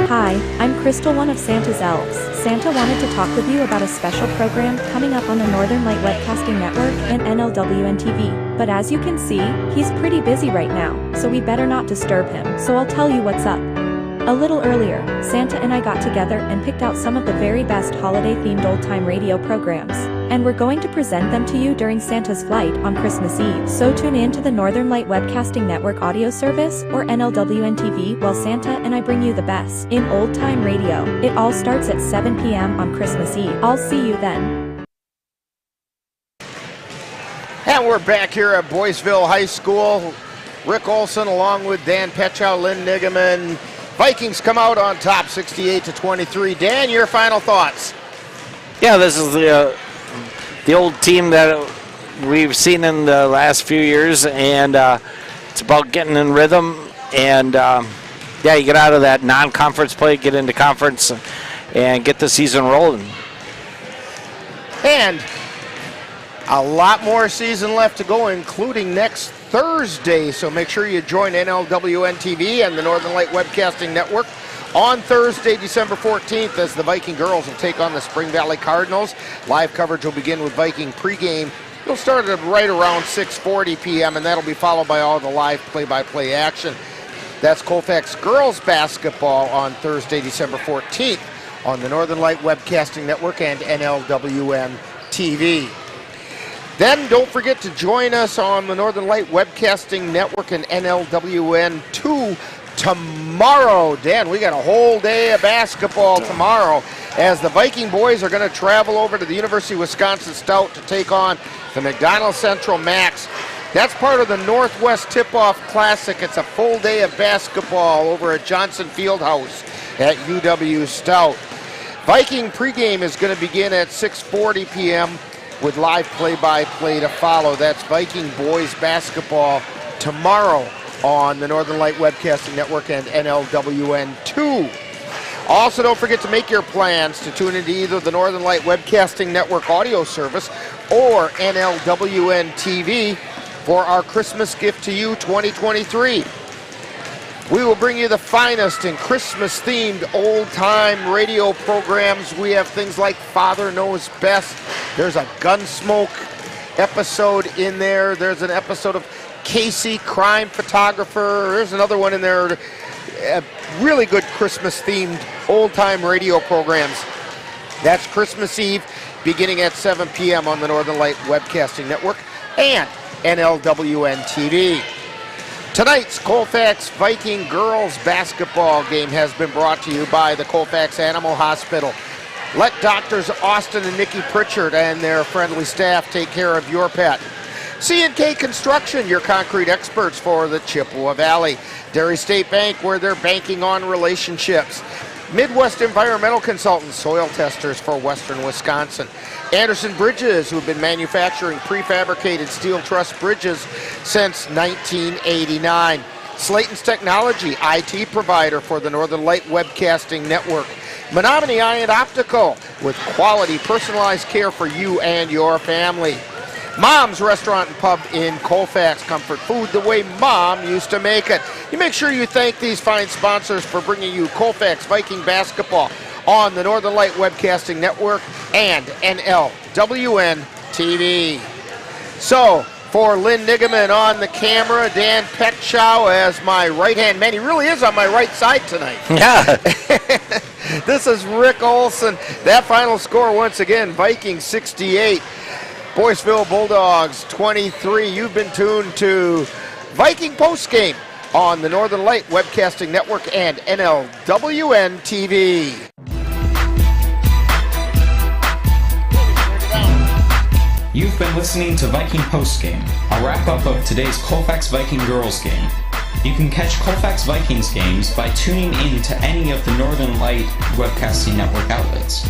Hi, I'm Crystal, one of Santa's elves. Santa wanted to talk with you about a special program coming up on the Northern Light Webcasting Network and NLWN-TV. But as you can see, he's pretty busy right now, so we better not disturb him, so I'll tell you what's up. A little earlier, Santa and I got together and picked out some of the very best holiday-themed old-time radio programs, and we're going to present them to you during Santa's flight on Christmas Eve. So tune in to the Northern Light Webcasting Network audio service or NLWN-TV while Santa and I bring you the best in old-time radio. It all starts at 7 p.m. on Christmas Eve. I'll see you then. And we're back here at Boyceville High School. Rick Olson along with Dan Petchow, Lynn Nigaman. Vikings come out on top 68-23. Dan, your final thoughts? Yeah, this is the old team that we've seen in the last few years, and it's about getting in rhythm. And yeah, you get out of that non-conference play, get into conference, and get the season rolling. And a lot more season left to go, including next Thursday. So make sure you join NLWN-TV and the Northern Light Webcasting Network on Thursday, December 14th, as the Viking girls will take on the Spring Valley Cardinals. Live coverage will begin with Viking pregame. It'll start at right around 6:40 p.m., and that'll be followed by all the live play-by-play action. That's Colfax Girls Basketball on Thursday, December 14th on the Northern Light Webcasting Network and NLWN-TV. Then don't forget to join us on the Northern Light Webcasting Network and NLWN-2 tomorrow. Dan, we got a whole day of basketball tomorrow as the Viking boys are going to travel over to the University of Wisconsin Stout to take on the McDonald Central Max. That's part of the Northwest Tip-Off Classic. It's a full day of basketball over at Johnson Fieldhouse at UW Stout. Viking pregame is going to begin at 6:40 p.m. with live play-by-play to follow. That's Viking boys basketball tomorrow on the Northern Light Webcasting Network and NLWN-2. Also, don't forget to make your plans to tune into either the Northern Light Webcasting Network audio service or NLWN-TV for our Christmas gift to you 2023. We will bring you the finest in Christmas-themed old-time radio programs. We have things like Father Knows Best. There's a Gunsmoke episode in there. There's an episode of Casey, Crime Photographer. There's another one in there. Really good Christmas-themed old-time radio programs. That's Christmas Eve, beginning at 7 p.m. on the Northern Light Webcasting Network and NLWN-TV. Tonight's Colfax Viking Girls Basketball game has been brought to you by the Colfax Animal Hospital. Let Doctors Austin and Nikki Pritchard and their friendly staff take care of your pet. C&K Construction, your concrete experts for the Chippewa Valley. Dairy State Bank, where they're banking on relationships. Midwest Environmental Consultants, soil testers for Western Wisconsin. Anderson Bridges, who've been manufacturing prefabricated steel truss bridges since 1989. Slayton's Technology, IT provider for the Northern Light Webcasting Network. Menominee Eye and Optical, with quality personalized care for you and your family. Mom's Restaurant and Pub in Colfax, comfort food the way Mom used to make it. You make sure you thank these fine sponsors for bringing you Colfax Viking Basketball on the Northern Light Webcasting Network and NLWN-TV. So, for Lynn Nigaman on the camera, Dan Petchow as my right-hand man. He really is on my right side tonight. Yeah. This is Rick Olson. That final score, once again, Vikings 68. Boyceville Bulldogs 23. You've been tuned to Viking Postgame on the Northern Light Webcasting Network and NLWN-TV. You've been listening to Viking Postgame, a wrap-up of today's Colfax Viking Girls game. You can catch Colfax Vikings games by tuning in to any of the Northern Light Webcasting Network outlets.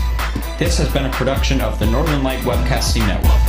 This has been a production of the Northern Light Webcasting Network.